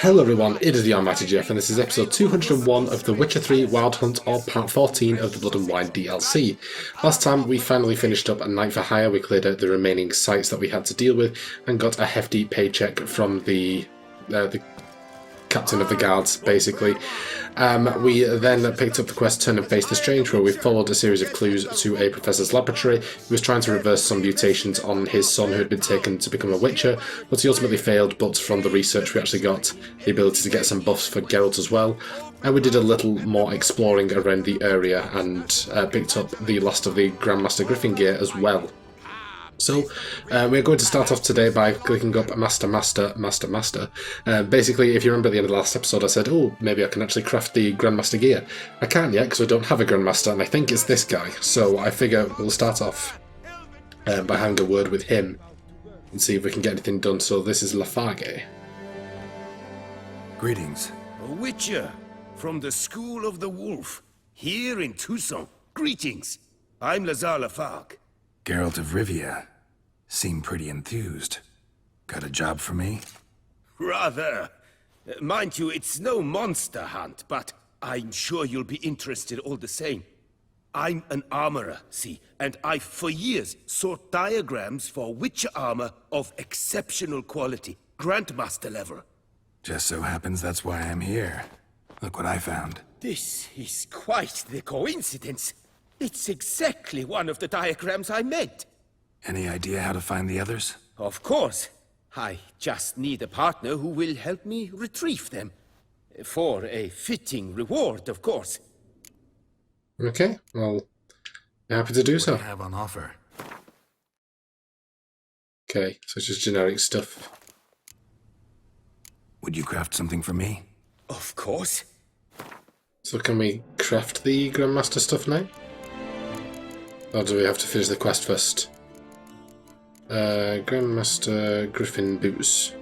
Hello everyone, it is the Almighty Jeff, and this is episode 201 of The Witcher 3 Wild Hunt, or part 14 of the Blood and Wine DLC. Last time we finally finished up a Night for Hire, we cleared out the remaining sites that we had to deal with, and got a hefty paycheck from the captain of the guards, basically. We then picked up the quest Turn and Face the Strange, where we followed a series of clues to a professor's laboratory. He was trying to reverse some mutations on his son who had been taken to become a Witcher, but he ultimately failed. But from the research we actually got the ability to get some buffs for Geralt as well. And we did a little more exploring around the area and picked up the last of the Grandmaster Griffin gear as well. So, we're going to start off today by clicking up Master. Basically, if you remember at the end of the last episode, I said, oh, maybe I can actually craft the Grandmaster gear. I can't yet, because I don't have a Grandmaster, and I think it's this guy. So I figure we'll start off by having a word with him and see if we can get anything done. So this is Lafarge. Greetings. A Witcher from the School of the Wolf, here in Toussaint. Greetings. I'm Lazar Lafargue. Geralt of Rivia. Seem pretty enthused. Got a job for me? Rather. Mind you, it's no monster hunt, but I'm sure you'll be interested all the same. I'm an armorer, see, and I've for years sought diagrams for Witcher armor of exceptional quality, Grandmaster level. Just so happens that's why I'm here. Look what I found. This is quite the coincidence. It's exactly one of the diagrams I made. Any idea how to find the others? Of course. I just need a partner who will help me retrieve them. For a fitting reward, of course. Okay, well, happy to do so. What do you have on offer? Okay, so it's just generic stuff. Would you craft something for me? Of course. So can we craft the Grandmaster stuff now? Or do we have to finish the quest first? Grandmaster Griffin boots.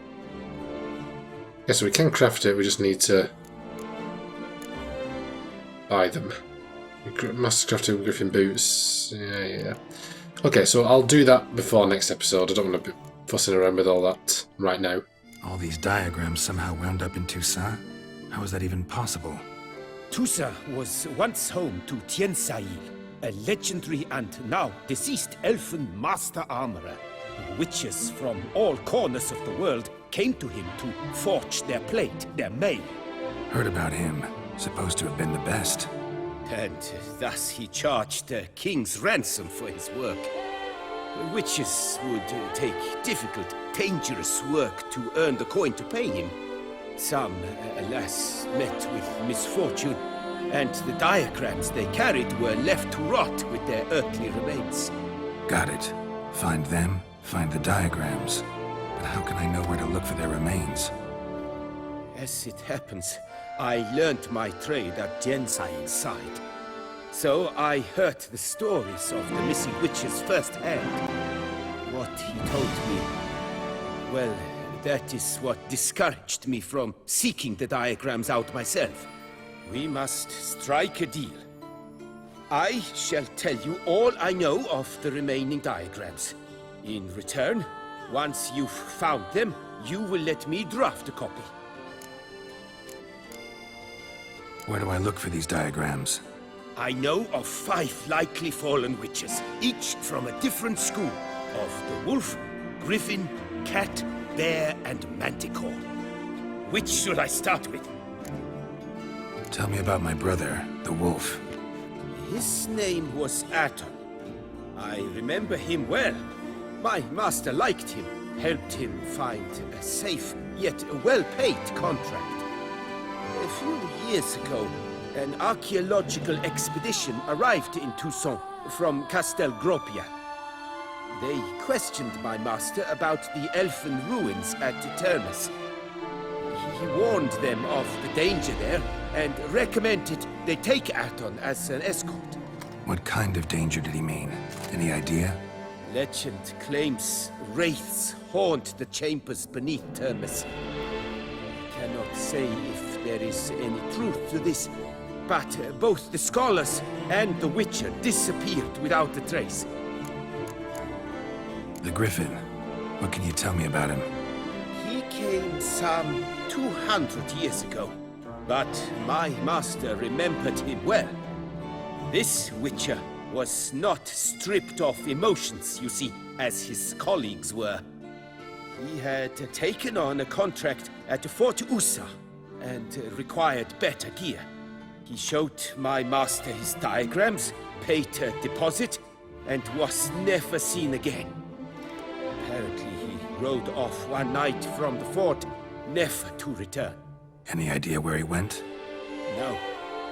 Yeah, so we can craft it, we just need to buy them. Master crafted Griffin boots. Yeah. Okay, so I'll do that before next episode. I don't want to be fussing around with all that right now. All these diagrams somehow wound up in Toussaint? How is that even possible? Toussaint was once home to Toussaint, a legendary and now deceased elfin master armorer. Witches from all corners of the world came to him to forge their plate, their mail. Heard about him. Supposed to have been the best. And thus he charged the king's ransom for his work. Witches would take difficult, dangerous work to earn the coin to pay him. Some, alas, met with misfortune, and the diagrams they carried were left to rot with their earthly remains. Got it. Find them, find the diagrams. But how can I know where to look for their remains? As it happens, I learned my trade at Toussaint's side. So I heard the stories of the missing witches firsthand. What he told me, well, that is what discouraged me from seeking the diagrams out myself. We must strike a deal. I shall tell you all I know of the remaining diagrams. In return, once you've found them, you will let me draft a copy. Where do I look for these diagrams? I know of 5 likely fallen witches, each from a different school of the wolf, griffin, cat, bear, and manticore. Which should I start with? Tell me about my brother, the wolf. His name was Aton. I remember him well. My master liked him, helped him find a safe, yet well-paid contract. A few years ago, an archaeological expedition arrived in Toussaint from Castel Gropia. They questioned my master about the elfin ruins at Termes. He warned them of the danger there and recommended they take Aton as an escort. What kind of danger did he mean? Any idea? Legend claims wraiths haunt the chambers beneath Termes. I cannot say if there is any truth to this, but both the scholars and the Witcher disappeared without a trace. The Griffin. What can you tell me about him? He came some 200 years ago, but my master remembered him well. This Witcher was not stripped of emotions, you see, as his colleagues were. He had taken on a contract at VIRTUOUS and required better gear. He showed my master his diagrams, paid a deposit, and was never seen again. Apparently, he rode off one night from the fort, never to return. Any idea where he went? No,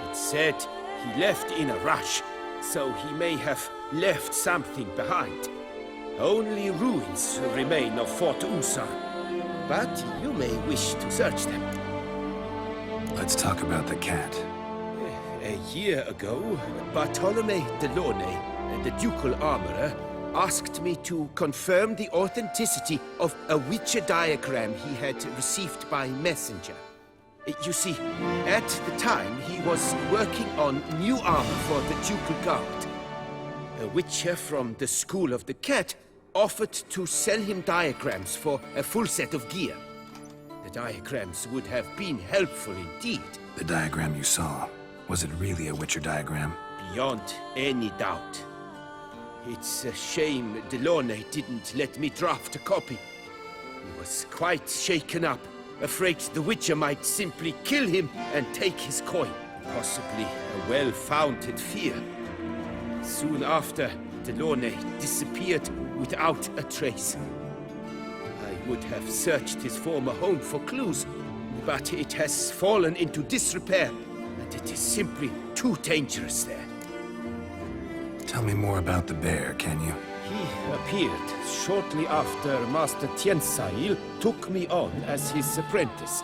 it said he left in a rush, so he may have left something behind. Only ruins remain of VIRTUOUS, but you may wish to search them. Let's talk about the cat. A year ago, Bartolome Delaunay, the ducal armorer, asked me to confirm the authenticity of a Witcher diagram he had received by messenger. You see, at the time he was working on new armor for the ducal guard. A Witcher from the School of the Cat offered to sell him diagrams for a full set of gear. The diagrams would have been helpful indeed. The diagram you saw, was it really a Witcher diagram? Beyond any doubt. It's a shame Delaunay didn't let me draft a copy. He was quite shaken up, afraid the Witcher might simply kill him and take his coin. Possibly a well-founded fear. Soon after, Delaunay disappeared without a trace. I would have searched his former home for clues, but it has fallen into disrepair, and it is simply too dangerous there. Tell me more about the bear, can you? He appeared shortly after Master Toussaint took me on as his apprentice.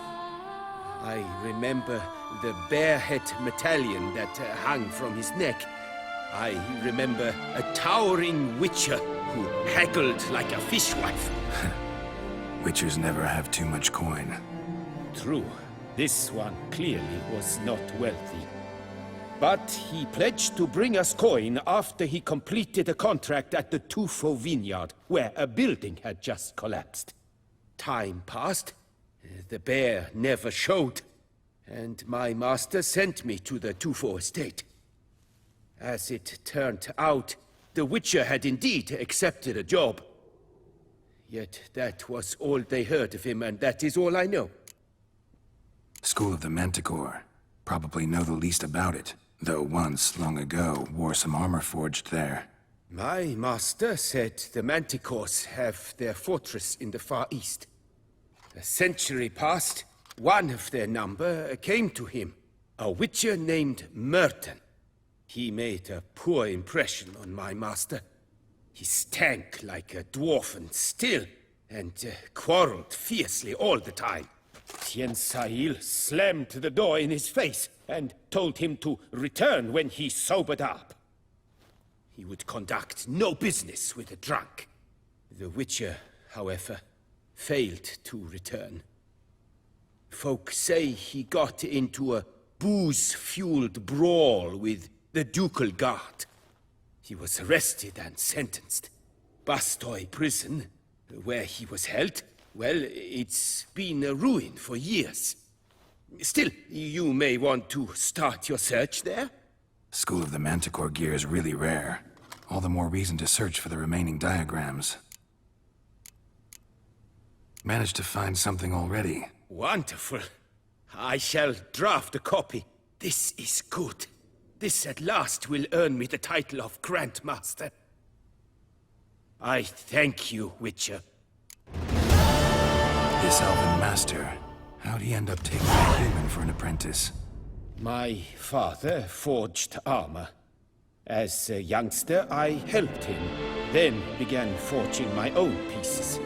I remember the bear-head medallion that hung from his neck. I remember a towering Witcher who haggled like a fishwife. Witchers never have too much coin. True, this one clearly was not wealthy. But he pledged to bring us coin after he completed a contract at the Tobu vineyard, where a building had just collapsed. Time passed. The bear never showed, and my master sent me to the Tobu estate. As it turned out, the Witcher had indeed accepted a job. Yet that was all they heard of him, and that is all I know. School of the Manticore. Probably know the least about it, though once, long ago, wore some armor forged there. My master said the Manticores have their fortress in the Far East. A century past, one of their number came to him, a Witcher named Merton. He made a poor impression on my master. He stank like a dwarfen still, and quarreled fiercely all the time. Toussaint slammed the door in his face and told him to return when he sobered up. He would conduct no business with a drunk. The Witcher, however, failed to return. Folk say he got into a booze-fueled brawl with the ducal guard. He was arrested and sentenced. Bastoy prison, where he was held, well, it's been a ruin for years. Still, you may want to start your search there? School of the Manticore gear is really rare. All the more reason to search for the remaining diagrams. Managed to find something already. Wonderful. I shall draft a copy. This is good. This at last will earn me the title of Grandmaster. I thank you, Witcher. This elven master, how'd he end up taking a human for an apprentice? My father forged armor. As a youngster, I helped him, then began forging my own pieces.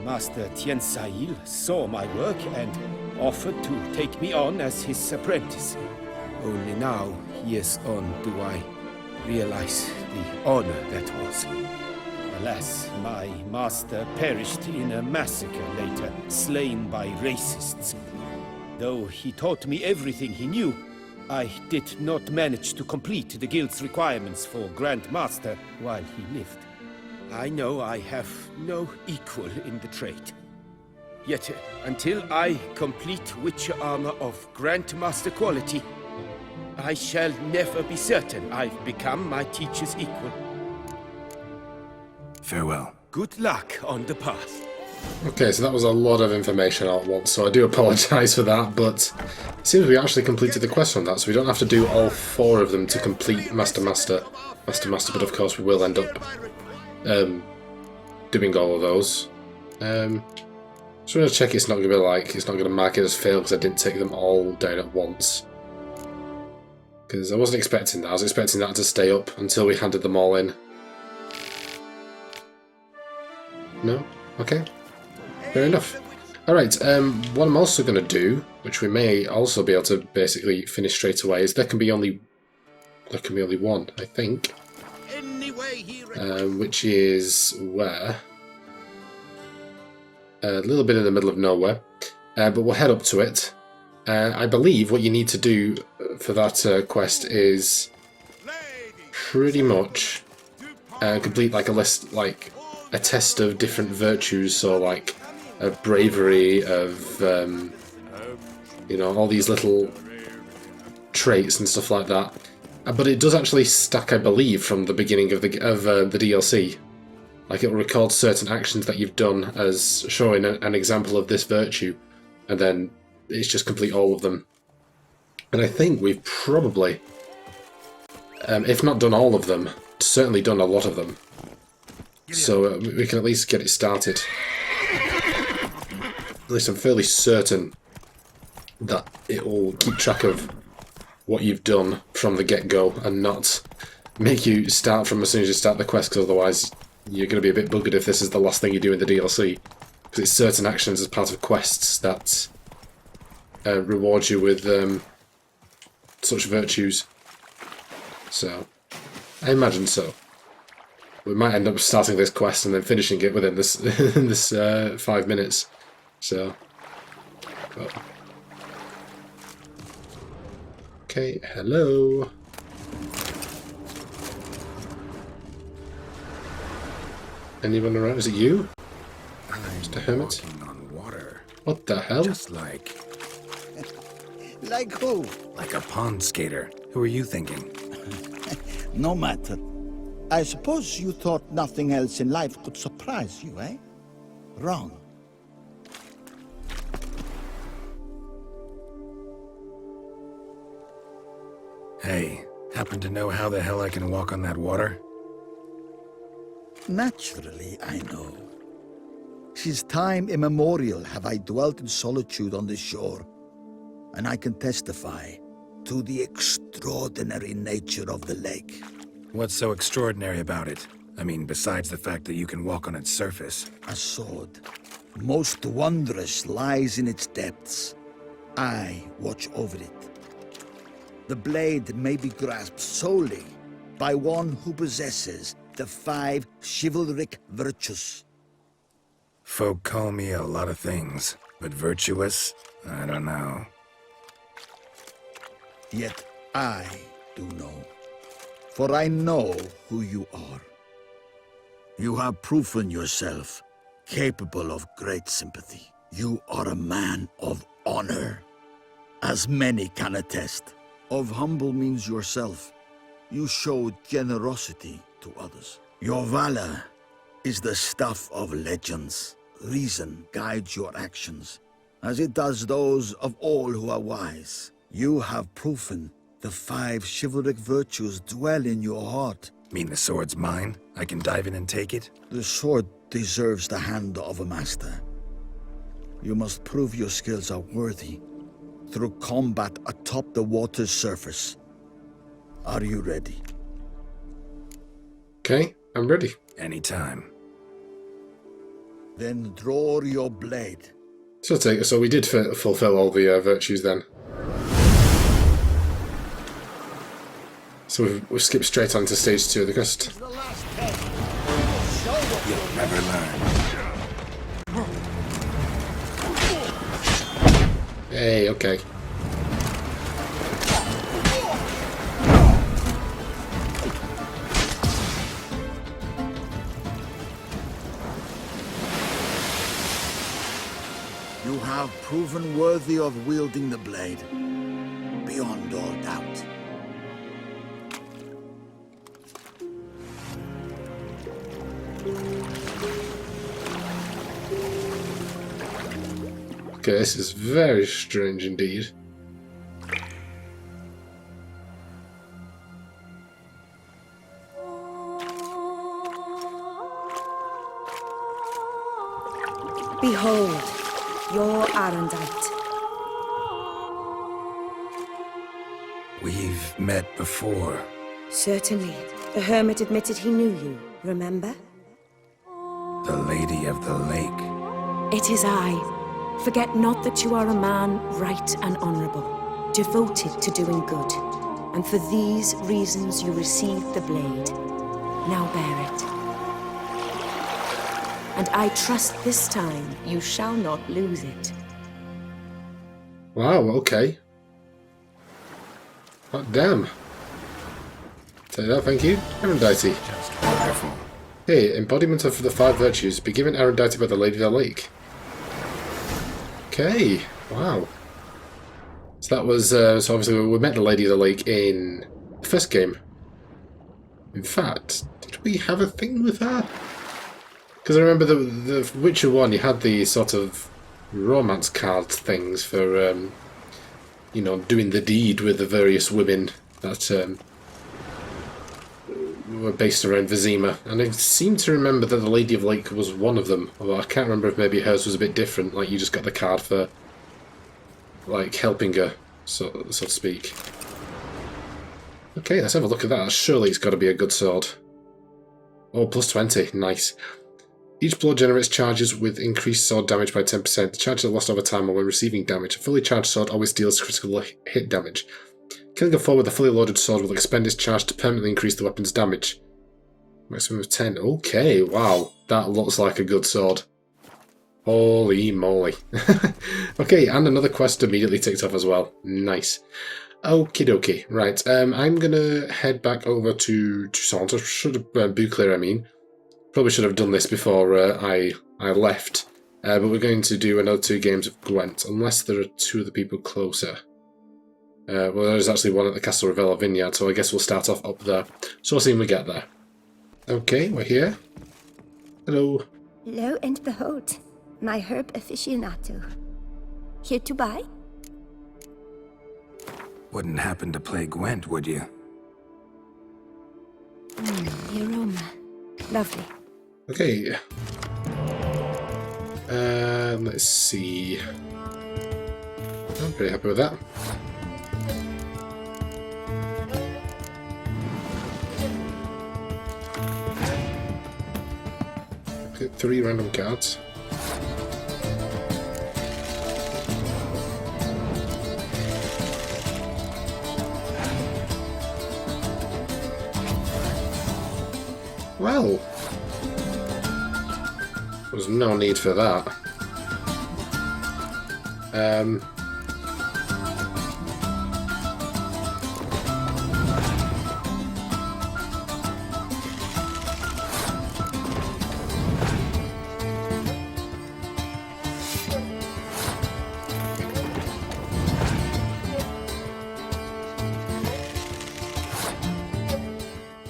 Master Toussaint saw my work and offered to take me on as his apprentice. Only now, years on, do I realize the honor that was. Alas, my master perished in a massacre later, slain by racists. Though he taught me everything he knew, I did not manage to complete the guild's requirements for Grandmaster while he lived. I know I have no equal in the trade. Yet, until I complete Witcher armor of Grandmaster quality, I shall never be certain I've become my teacher's equal. Farewell. Good luck on the path. Okay, so that was a lot of information all at once, so I do apologise for that, but it seems we actually completed the quest on that, so we don't have to do all 4 of them to complete Master, but of course we will end up doing all of those. So I'm going to check it's not going to be like, it's not going to mark it as failed because I didn't take them all down at once. Because I wasn't expecting that, I was expecting that to stay up until we handed them all in. No? Okay. Fair enough. Alright, what I'm also going to do, which we may also be able to basically finish straight away, is there can be only one, I think. Which is where? A little bit in the middle of nowhere, but we'll head up to it. I believe what you need to do for that quest is pretty much complete like a list, like a test of different virtues, so like of bravery, of you know, all these little traits and stuff like that. But it does actually stack, I believe, from the beginning of the DLC. Like, it will record certain actions that you've done as showing an example of this virtue, and then it's just complete all of them. And I think we've probably, if not done all of them, certainly done a lot of them. So we can at least get it started. At least I'm fairly certain that it will keep track of what you've done from the get-go and not make you start from as soon as you start the quest, because otherwise you're going to be a bit buggered if this is the last thing you do in the DLC. Because it's certain actions as part of quests that reward you with such virtues. So, I imagine so. We might end up starting this quest and then finishing it within this in this 5 minutes. So, well. Okay, hello. Anyone around? Is it you, Mr. Hermit? Walking on water. What the hell? Just like... Like who? like a pond skater. Who are you thinking? No matter. I suppose you thought nothing else in life could surprise you, eh? Wrong. Hey, happen to know how the hell I can walk on that water? Naturally, I know. Since time immemorial have I dwelt in solitude on this shore, and I can testify to the extraordinary nature of the lake. What's so extraordinary about it? I mean, besides the fact that you can walk on its surface. A sword, most wondrous, lies in its depths. I watch over it. The blade may be grasped solely by one who possesses the 5 chivalric virtues. Folk call me a lot of things, but virtuous? I don't know. Yet I do know, for I know who you are. You have proven yourself capable of great sympathy. You are a man of honor, as many can attest. Of humble means yourself. You showed generosity to others. Your valor is the stuff of legends. Reason guides your actions, as it does those of all who are wise. You have proven the 5 chivalric virtues dwell in your heart. Mean the sword's mine? I can dive in and take it? The sword deserves the hand of a master. You must prove your skills are worthy through combat atop the water's surface. Are you ready? Okay, I'm ready. Anytime. Then draw your blade. So we did fulfill all the virtues then. So we've skipped straight on to stage 2 of the quest. You'll never learn. Hey, okay. have proven worthy of wielding the blade, beyond all doubt. Okay, this is very strange indeed. Behold, your Arendite. We've met before. Certainly. The hermit admitted he knew you, remember? The Lady of the Lake. It is I. Forget not that you are a man right and honorable, devoted to doing good. And for these reasons you received the blade. Now bear it. And I trust this time you shall not lose it. Wow, okay. Hot damn. Say that, thank you. Arendite. Just wonderful. Hey, embodiment of the 5 virtues. Be given Arendite by the Lady of the Lake. Okay, wow. So that was, so obviously we met the Lady of the Lake in the first game. In fact, did we have a thing with her? Because I remember the Witcher 1, you had the sort of romance card things for, you know, doing the deed with the various women that were based around Vizima. And I seem to remember that the Lady of Lake was one of them. Although I can't remember if maybe hers was a bit different, like you just got the card for, like, helping her, so to speak. Okay, let's have a look at that. Surely it's got to be a good sword. Oh, plus 20. Nice. Each blow generates charges with increased sword damage by 10%. The charges are lost over time or when receiving damage. A fully charged sword always deals critical hit damage. Killing a foe with a fully loaded sword will expend its charge to permanently increase the weapon's damage. Maximum of 10. Okay, wow. That looks like a good sword. Holy moly. Okay, and another quest immediately ticked off as well. Nice. Okie dokie. Right, I'm gonna head back over to Toussaint. Bouclair, I mean. Probably should have done this before I left. But we're going to do another 2 games of Gwent, unless there are 2 other people closer. Well, there's actually one at the Castle Ravello Vineyard, so I guess we'll start off up there. So we'll see when we get there. Okay, we're here. Hello. Lo and behold, my herb aficionado. Here to buy? Wouldn't happen to play Gwent, would you? The aroma. Lovely. Okay. Let's see. I'm pretty happy with that. Get 3 random cards. Well, there's no need for that.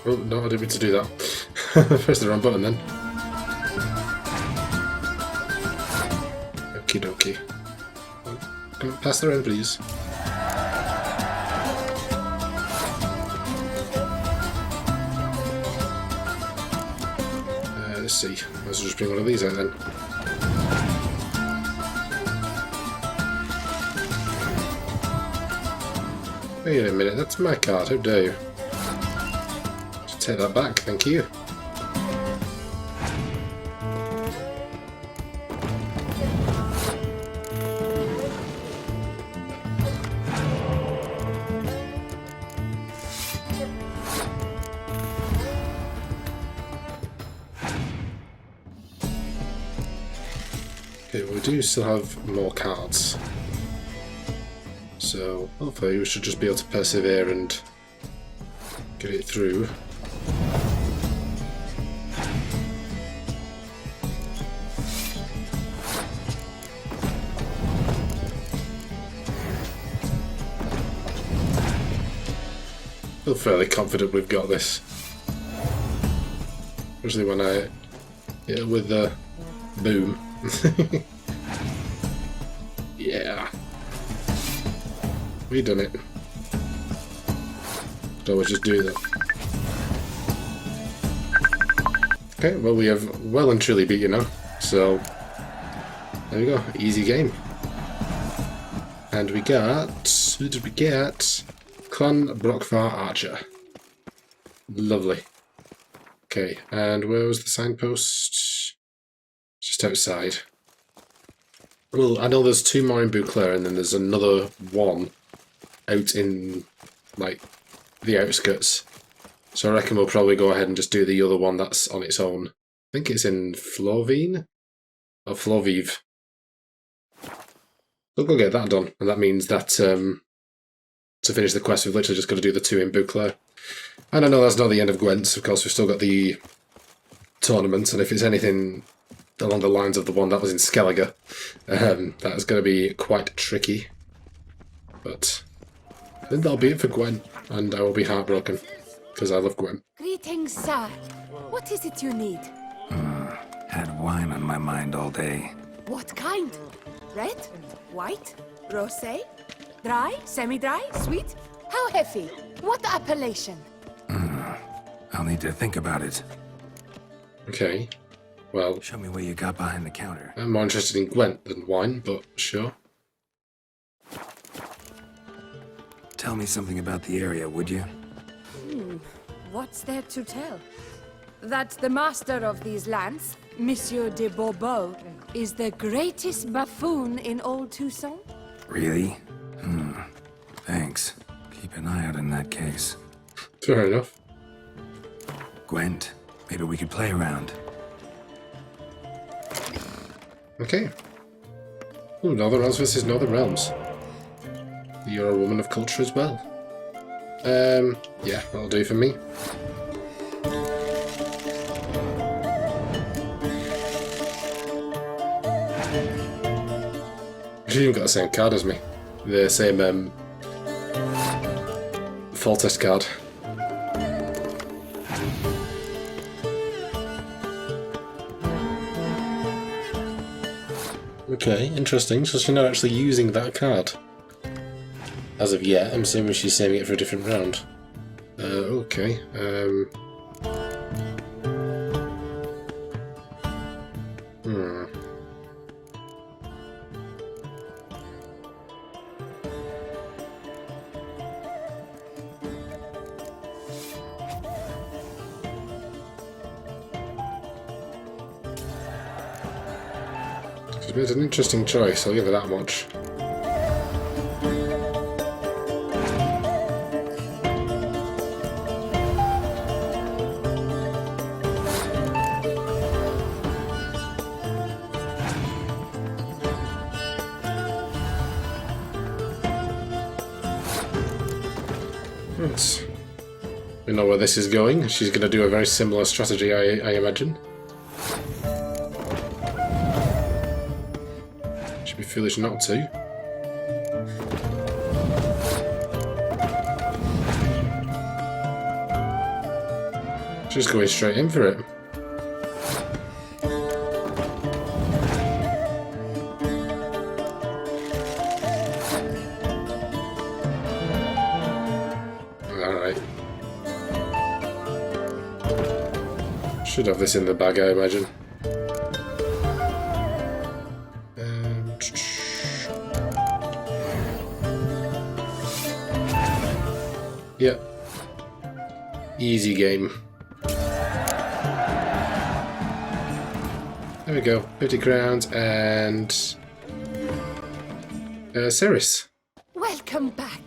Oh, no, I didn't mean to do that. Press the wrong button then. Okie dokie. Come on, pass the round, please. Let's see. Might as well just bring one of these out then. Wait a minute, that's my card, how dare you? Just take that back, thank you. Okay, we do still have more cards. So, hopefully we should just be able to persevere and get it through. feel fairly confident we've got this. Especially when I hit it with the boom. Yeah. We done it. So we'll just do that. Okay, well we have well and truly beat you now. So there we go, easy game. And we got, who did we get? Clan Brockfar Archer. Lovely. Okay, and where was the signpost? Just outside. Well, I know there's 2 more in Beauclair, and then there's another one out in, like, the outskirts. So I reckon we'll probably go ahead and just do the other one that's on its own. I think it's in Flovine? Or Flovive. We'll go get that done, and that means that to finish the quest we've literally just got to do the 2 in Beauclair. And I know that's not the end of Gwent, of course we've still got the tournament, and if it's anything along the lines of the one that was in Skellige, that is going to be quite tricky. But I think that'll be it for Gwent, and I will be heartbroken, because I love Gwent. Greetings, sir. What is it you need? Had wine on my mind all day. What kind? Red? White? Rosé? Dry? Semi-dry? Sweet? How heavy? What appellation? I'll need to think about it. Okay, well, Show me what you got behind the counter. I'm more interested in Gwent than wine, but sure. Tell me something about the area, would you? What's there to tell? That the master of these lands, Monsieur de Bourbeau, is the greatest buffoon in old Toussaint? Really? Thanks. Keep an eye out in that case. Fair enough. Gwent, maybe we could play around. Okay. Ooh, Northern Realms versus Northern Realms. You're a woman of culture as well. Yeah, that'll do for me. She's even got the same card as me. The same, fall test card. Okay, interesting. So she's not actually using that card. As of yet, I'm assuming she's saving it for a different round. Okay. It's an interesting choice, I'll give her that much. We know where this is going. She's going to do a very similar strategy, I imagine. She'd be foolish not to. She's going straight in for it. Alright. Should have this in the bag, I imagine. Yep. Easy game. There we go. 50 crowns and Ceres. Welcome back.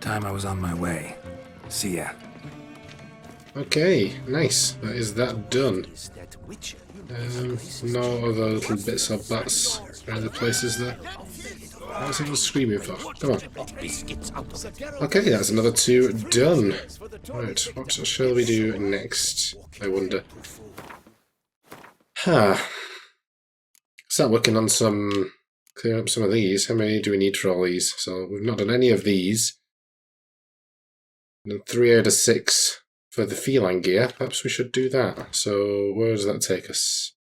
Time I was on my way. See ya. Okay, nice. That is that done. No other little bits of bats or other places there. What's it screaming for? Come on. Okay, that's another 2 done. Right, what shall we do next? I wonder. Start working on clearing up some of these. How many do we need for all these? So we've not done any of these. And 3 out of 6 for the feline gear. Perhaps we should do that. So where does that take us?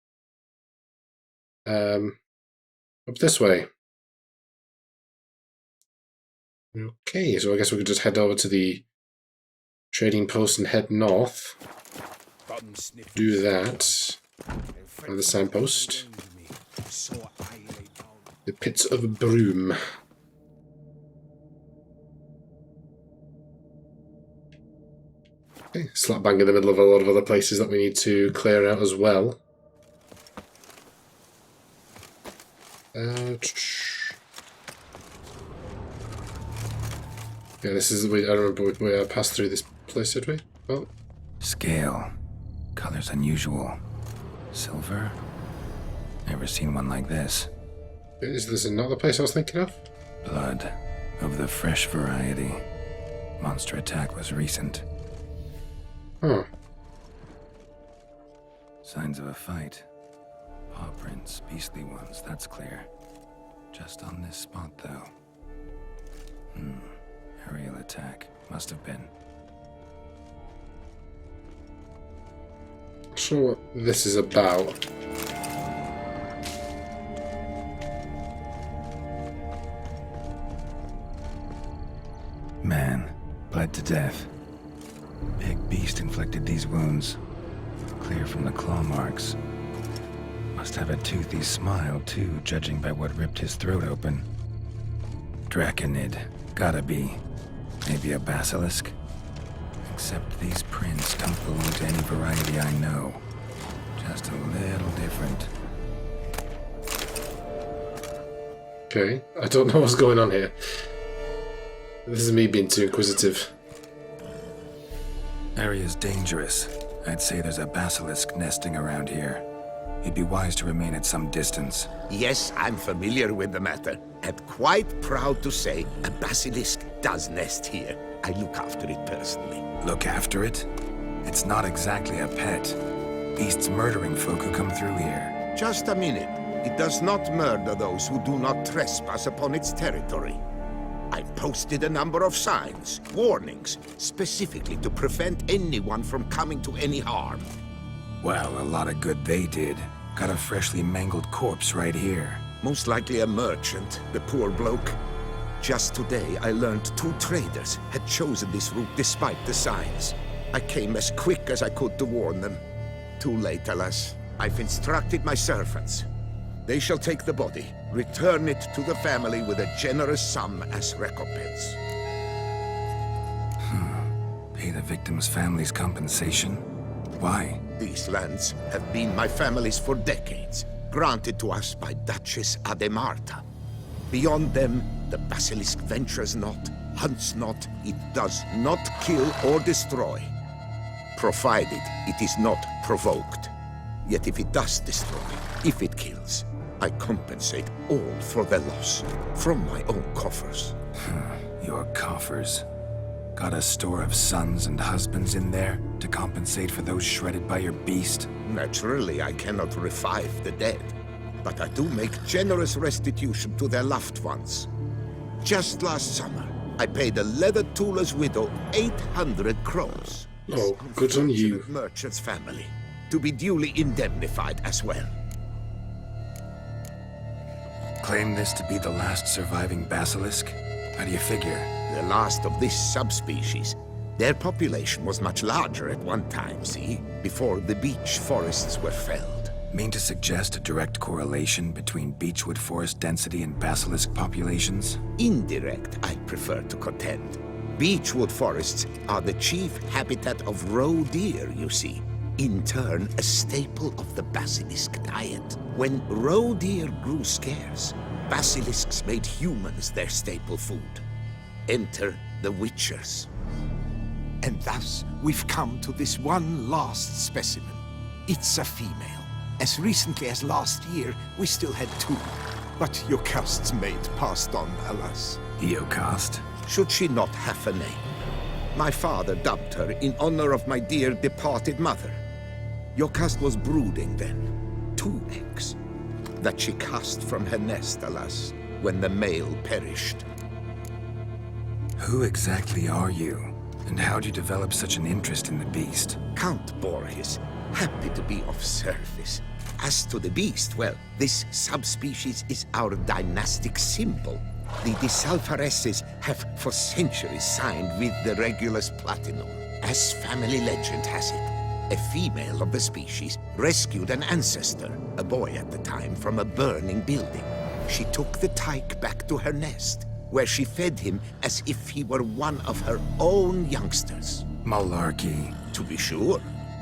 Up this way. Okay, so I guess we could just head over to the trading post and head north. Do that. And the signpost. The Pits of Broom. Okay, slap bang in the middle of a lot of other places that we need to clear out as well. Yeah, this is. I don't remember we passed through this place, did we? Oh. Scale. Colors unusual. Silver. Never seen one like this. Is this not the place I was thinking of? Blood. Of the fresh variety. Monster attack was recent. Huh. Signs of a fight. Paw prints, beastly ones, that's clear. Just on this spot, though. Aerial attack. Must have been. Not sure what this is about. Man, bled to death. Big beast inflicted these wounds. Clear from the claw marks. Must have a toothy smile, too, judging by what ripped his throat open. Draconid. Gotta be. Maybe a basilisk? Except these prints don't belong to any variety I know. Just a little different. Okay, I don't know what's going on here. This is me being too inquisitive. Area's dangerous. I'd say there's a basilisk nesting around here. It'd be wise to remain at some distance. Yes, I'm familiar with the matter, and quite proud to say a basilisk does nest here. I look after it personally. Look after it? It's not exactly a pet. Beasts murdering folk who come through here. Just a minute. It does not murder those who do not trespass upon its territory. I've posted a number of signs, warnings, specifically to prevent anyone from coming to any harm. Well, a lot of good they did. Got a freshly mangled corpse right here. Most likely a merchant, the poor bloke. Just today, I learned 2 traders had chosen this route despite the signs. I came as quick as I could to warn them. Too late, alas. I've instructed my servants. They shall take the body, return it to the family with a generous sum as recompense. Pay the victim's family's compensation? Why? These lands have been my family's for decades, granted to us by Duchess Ademarta. Beyond them, the basilisk ventures not, hunts not, it does not kill or destroy, provided it is not provoked. Yet if it does destroy, if it kills, I compensate all for the loss, from my own coffers. Your coffers. Got a store of sons and husbands in there to compensate for those shredded by your beast? Naturally, I cannot revive the dead, but I do make generous restitution to their loved ones. Just last summer, I paid a leather tooler's widow 800 crowns. Oh, good on you. Merchant's family, to be duly indemnified as well. Claim this to be the last surviving basilisk? How do you figure? The last of this subspecies. Their population was much larger at one time, see? Before the beech forests were felled. Mean to suggest a direct correlation between beechwood forest density and basilisk populations? Indirect, I prefer to contend. Beechwood forests are the chief habitat of roe deer, you see. In turn, a staple of the basilisk diet. When roe deer grew scarce, basilisks made humans their staple food. Enter the witchers. And thus, we've come to this one last specimen. It's a female. As recently as last year, we still had 2. But Jocast's mate passed on, alas. Jocast? Should she not have a name? My father dubbed her in honor of my dear departed mother. Jocast was brooding then. 2 eggs. That she cast from her nest, alas, when the male perished. Who exactly are you? And how'd you develop such an interest in the beast? Count Borges, happy to be of service. As to the beast, well, this subspecies is our dynastic symbol. The Desalfareses have for centuries signed with the Regulus Platinum. As family legend has it, a female of the species rescued an ancestor, a boy at the time, from a burning building. She took the tyke back to her nest, where she fed him as if he were one of her own youngsters. Malarkey. To be sure,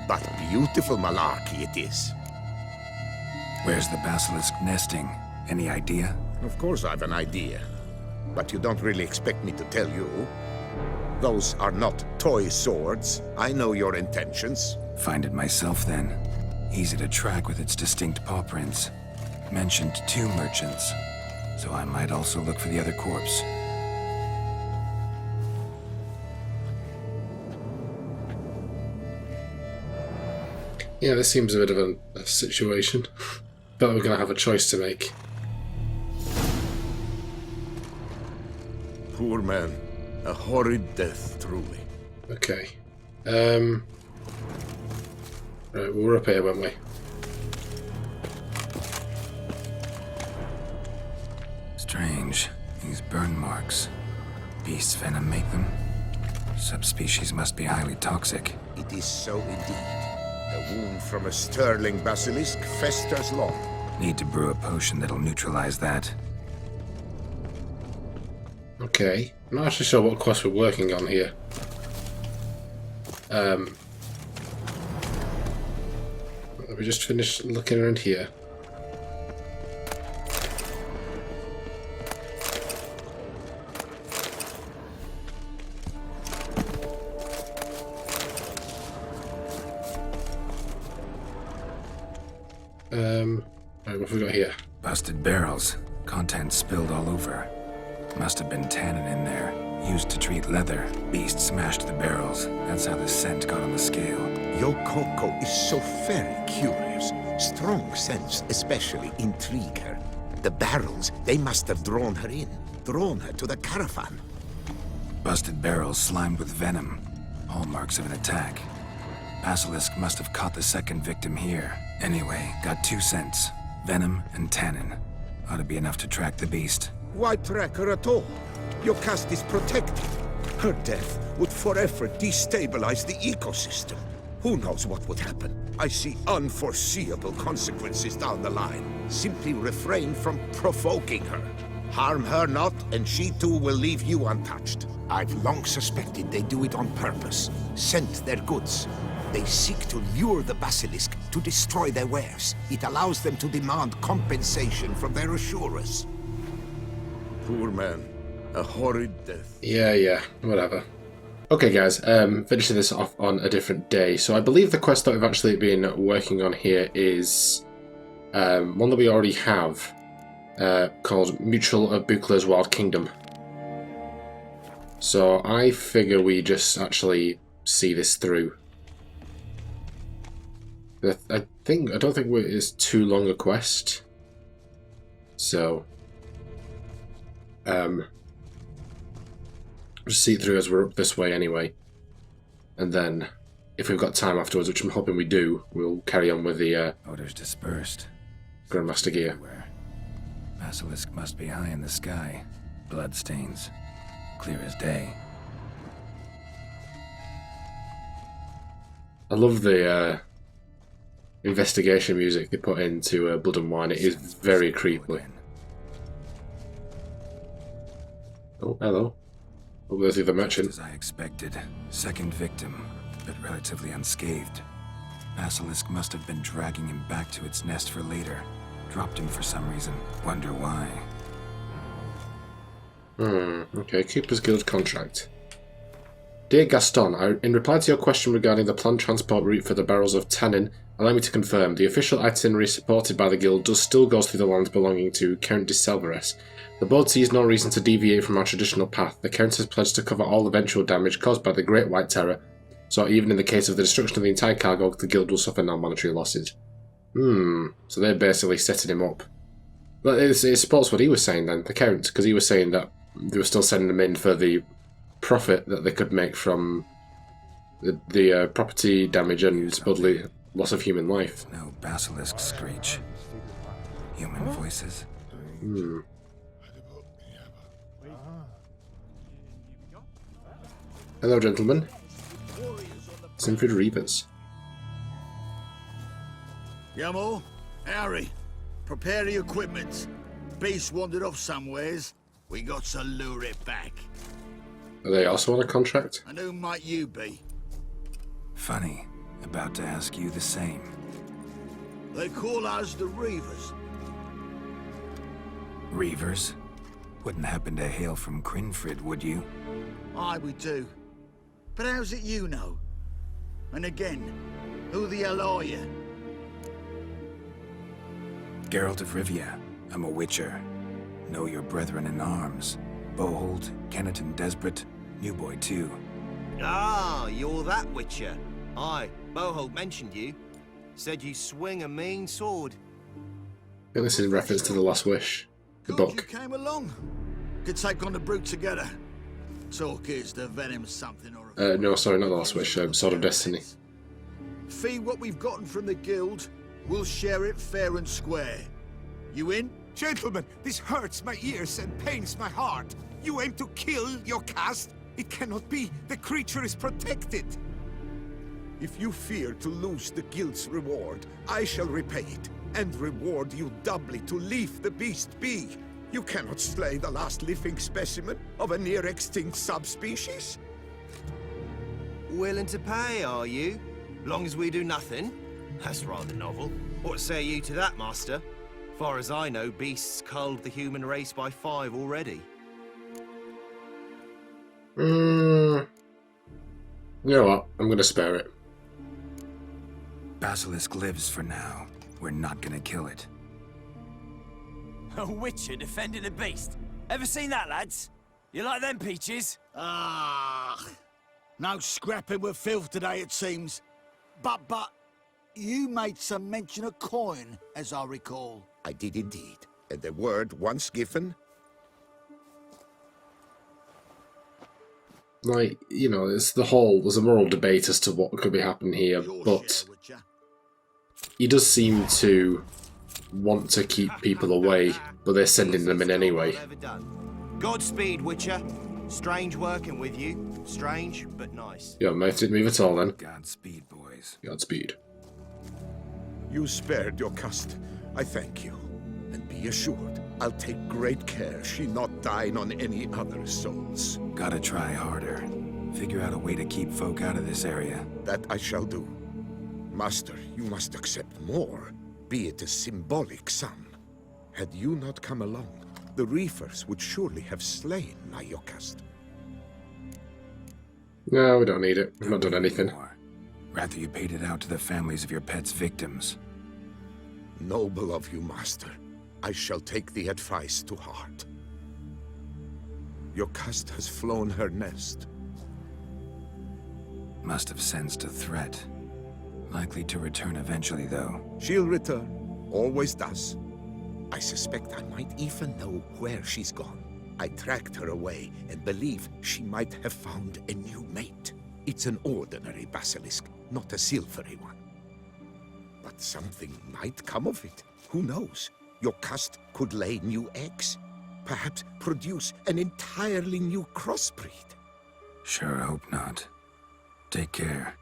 but beautiful malarkey it is. Where's the basilisk nesting? Any idea? Of course I've an idea, but you don't really expect me to tell you. Those are not toy swords. I know your intentions. Find it myself then. Easy to track with its distinct paw prints. Mentioned 2 merchants, so I might also look for the other corpse. Yeah, this seems a bit of a situation. But we're going to have a choice to make. Poor man. A horrid death, truly. Okay. Right, we were up here, weren't we? Strange. These burn marks. Beast's venom make them? Subspecies must be highly toxic. It is so indeed. A wound from a sterling basilisk festers long. Need to brew a potion that'll neutralize that. Okay. I'm not actually sure what quest we're working on here. Let me just finish looking around here. Right, what have we got here? Busted barrels. Contents spilled all over. Must have been tannin in there. Used to treat leather. Beast smashed the barrels. That's how the scent got on the scale. Yokoko is so very curious. Strong scents especially intrigue her. The barrels, they must have drawn her in. Drawn her to the caravan. Busted barrels slimed with venom. Hallmarks of an attack. Basilisk must have caught the second victim here. Anyway, got 2 scents. Venom and tannin. Ought to be enough to track the beast. Why track her at all? Your caste is protected. Her death would forever destabilize the ecosystem. Who knows what would happen? I see unforeseeable consequences down the line. Simply refrain from provoking her. Harm her not, and she too will leave you untouched. I've long suspected they do it on purpose. Scent their goods. They seek to lure the basilisk to destroy their wares. It allows them to demand compensation from their assurers. Poor man. A horrid death. Yeah, whatever. Okay guys, finishing this off on a different day. So I believe the quest that we've actually been working on here is one that we already have, called Mutual of Bukla's Wild Kingdom. So I figure we just actually see this through. I don't think it's too long a quest. So just see it through as we're up this way anyway, and then if we've got time afterwards, which I'm hoping we do, we'll carry on with the Odors dispersed. Grandmaster gear. Everywhere. Basilisk must be high in the sky. Bloodstains. Clear as day. I love the investigation music they put into Blood and Wine. It is very creepy. Oh, hello. Oh, there's the other merchant. As I expected. Second victim, but relatively unscathed. Basilisk must have been dragging him back to its nest for later. Dropped him for some reason. Wonder why. Okay, Cooper's Guild contract. Dear Gaston, in reply to your question regarding the planned transport route for the barrels of tannin, allow me to confirm the official itinerary supported by the Guild does still go through the lands belonging to Count de Selvares. The board sees no reason to deviate from our traditional path. The Count has pledged to cover all eventual damage caused by the Great White Terror, so even in the case of the destruction of the entire cargo, the Guild will suffer no monetary losses. So they're basically setting him up. But it supports what he was saying then, the Count, because he was saying that they were still sending them in for the profit that they could make from the property damage and supposedly loss of human life. No basilisk screech. Human voices. Hello, gentlemen. Sinfred Reapers. Yamo, Harry, prepare the equipment. Beast wandered off somewheres. We got to lure it back. Are they also on a contract? And who might you be? Funny. About to ask you the same. They call us the Reavers. Reavers? Wouldn't happen to hail from Crinfrid, would you? Aye, we do. But how's it you know? And again, who the hell are you? Geralt of Rivia. I'm a witcher. Know your brethren in arms. Bohold, Kenneton Desperate, New Boy too. Ah, you're that witcher. Aye, Bohold mentioned you. Said you swing a mean sword. I think this is in reference to The Last Wish, the Good book. you came along. Could take on the brute together. Talk is the venom something or other. No, sorry, not The Last Wish, Sword of Destiny. Fee what we've gotten from the guild. We'll share it fair and square. You in? Gentlemen, this hurts my ears and pains my heart. You aim to kill your caste? It cannot be. The creature is protected. If you fear to lose the guild's reward, I shall repay it, and reward you doubly to leave the beast be. You cannot slay the last living specimen of a near-extinct subspecies. Willing to pay, are you? Long as we do nothing? That's rather novel. What say you to that, master? Far as I know, beasts culled the human race by 5 already. You know what? I'm gonna spare it. Basilisk lives for now. We're not gonna kill it. A witcher defending a beast. Ever seen that, lads? You like them peaches? Ah, no scrapping with filth today, it seems. But, you made some mention of coin, as I recall. I did indeed. And the word once given, Like, you know, there's a moral debate as to what could be happening here, but he does seem to want to keep people away, but they're sending them in anyway. Godspeed, Witcher. Strange working with you. Strange, but nice. Yeah, move it all then. Godspeed, boys. Godspeed. you spared your caste. I thank you. And be assured, I'll take great care she not dine on any other souls. Gotta try harder. Figure out a way to keep folk out of this area. That I shall do. Master, you must accept more, be it a symbolic sum. Had you not come along, the reefers would surely have slain my Yokast. No, we don't need it. We've not done anything. Rather you paid it out to the families of your pet's victims. Noble of you, Master. I shall take the advice to heart. Yokast has flown her nest. Must have sensed a threat. Likely to return eventually, though. She'll return. Always does. I suspect I might even know where she's gone. I tracked her away and believe she might have found a new mate. It's an ordinary basilisk, not a silvery one. But something might come of it. Who knows? Yokast could lay new eggs. Perhaps produce an entirely new crossbreed. Sure hope not. Take care.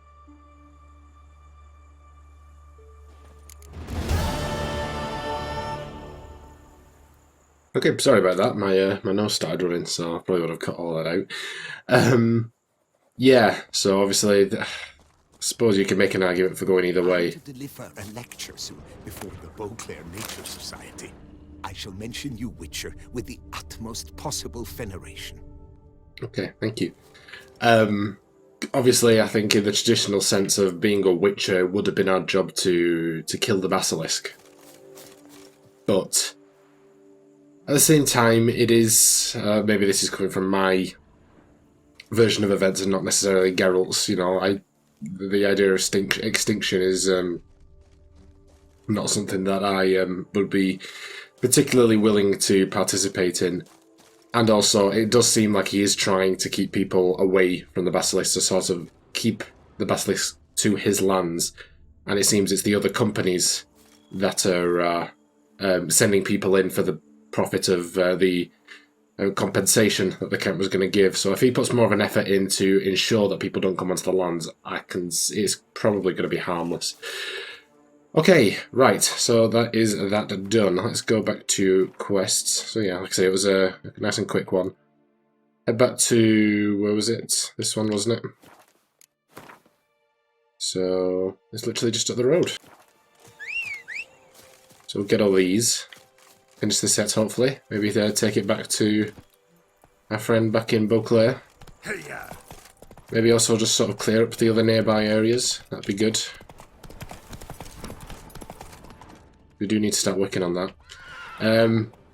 Okay, sorry about that. My nose started running, so I probably would have cut all that out. Yeah, so obviously, I suppose you can make an argument for going either way. To deliver a lecture soon before the Beauclair Nature Society. I shall mention you, Witcher, with the utmost possible veneration. Okay, thank you. Obviously, I think in the traditional sense of being a Witcher, it would have been our job to kill the basilisk. But at the same time, it is, maybe this is coming from my version of events and not necessarily Geralt's, you know, the idea of extinction is not something that I would be particularly willing to participate in. And also, it does seem like he is trying to keep people away from the basilisk to sort of keep the basilisk to his lands, and it seems it's the other companies that are sending people in for the profit of the compensation that the Kent was going to give. So if he puts more of an effort in to ensure that people don't come onto the lands, it's probably going to be harmless. Okay, right, so that is that done. Let's go back to quests. So yeah, like I say, it was a nice and quick one. Head back to, where was it? This one, wasn't it? So, it's literally just up the road. So we'll get all these. Finish the set, hopefully. Maybe take it back to our friend back in Beauclair. Maybe also just sort of clear up the other nearby areas. That'd be good. We do need to start working on that.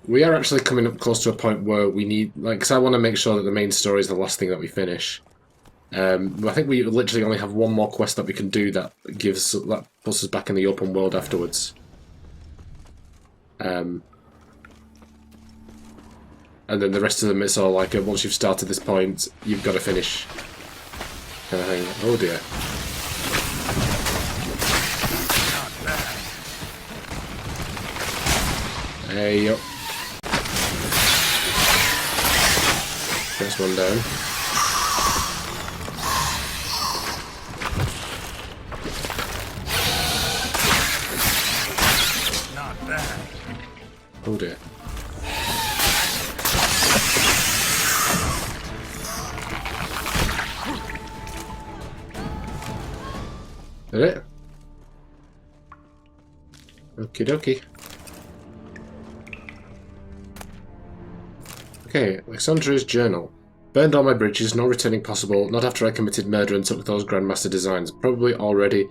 We are actually coming up close to a point where we need, like, because I want to make sure that the main story is the last thing that we finish. I think we literally only have one more quest that we can do that puts us back in the open world afterwards. And then the rest of them, it's all like, once you've started this point, you've got to finish. Kind of thing. Oh dear. Hey, yo. First one down. Not bad. Oh dear. Did it? Okie dokie. Okay, Alexandra's journal. Burned all my bridges, no returning possible, not after I committed murder and took those Grandmaster designs. Probably already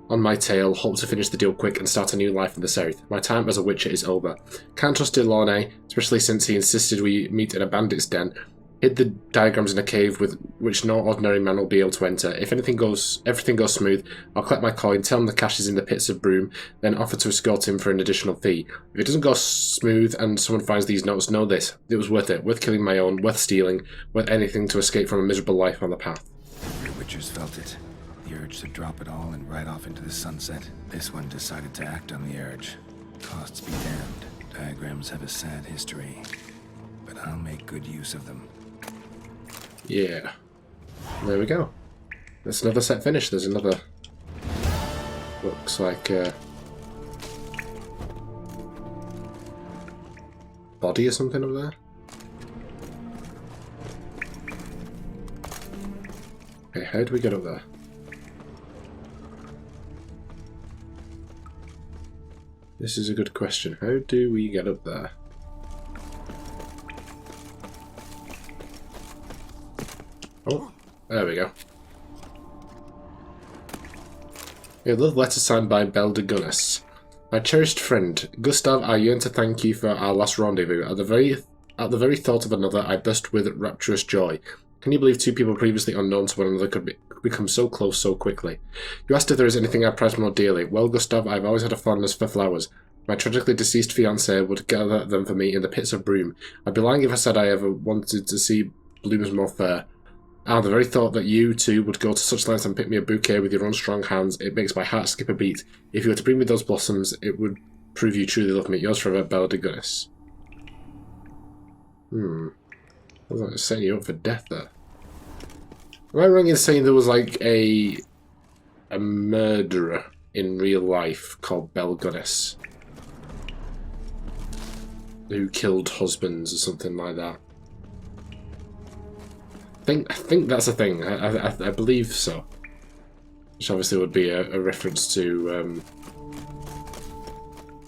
on my tail, hope to finish the deal quick and start a new life in the South. My time as a witcher is over. Can't trust Delaunay, especially since he insisted we meet in a bandit's den. Hid the diagrams in a cave with which no ordinary man will be able to enter. If everything goes smooth, I'll collect my coin, tell him the cash is in the pits of Broom, then offer to escort him for an additional fee. If it doesn't go smooth and someone finds these notes, know this. It was worth it. Worth killing my own, worth stealing, worth anything to escape from a miserable life on the path. Every witcher's felt it. The urge to drop it all and ride off into the sunset. This one decided to act on the urge. Costs be damned. Diagrams have a sad history, but I'll make good use of them. Yeah. There we go. That's another set finished. There's another... Looks like body or something up there. Okay, how do we get up there? This is a good question. How do we get up there? Oh, there we go. A love letter signed by Belle de Gunnis. My cherished friend, Gustav, I yearn to thank you for our last rendezvous. At the very thought of another, I burst with rapturous joy. Can you believe two people previously unknown to one another could become so close so quickly? You asked if there is anything I prize more dearly. Well, Gustav, I've always had a fondness for flowers. My tragically deceased fiancée would gather them for me in the pits of Broom. I'd be lying if I said I ever wanted to see blooms more fair. Ah, the very thought that you, too, would go to such lengths and pick me a bouquet with your own strong hands, it makes my heart skip a beat. If you were to bring me those blossoms, it would prove you truly love me. Yours forever, Belle de Gunnis. I was like setting you up for death there. Am I wrong in saying there was like a murderer in real life called Belle Gunnis? Who killed husbands or something like that? I think that's a thing. I believe so. Which obviously would be a reference to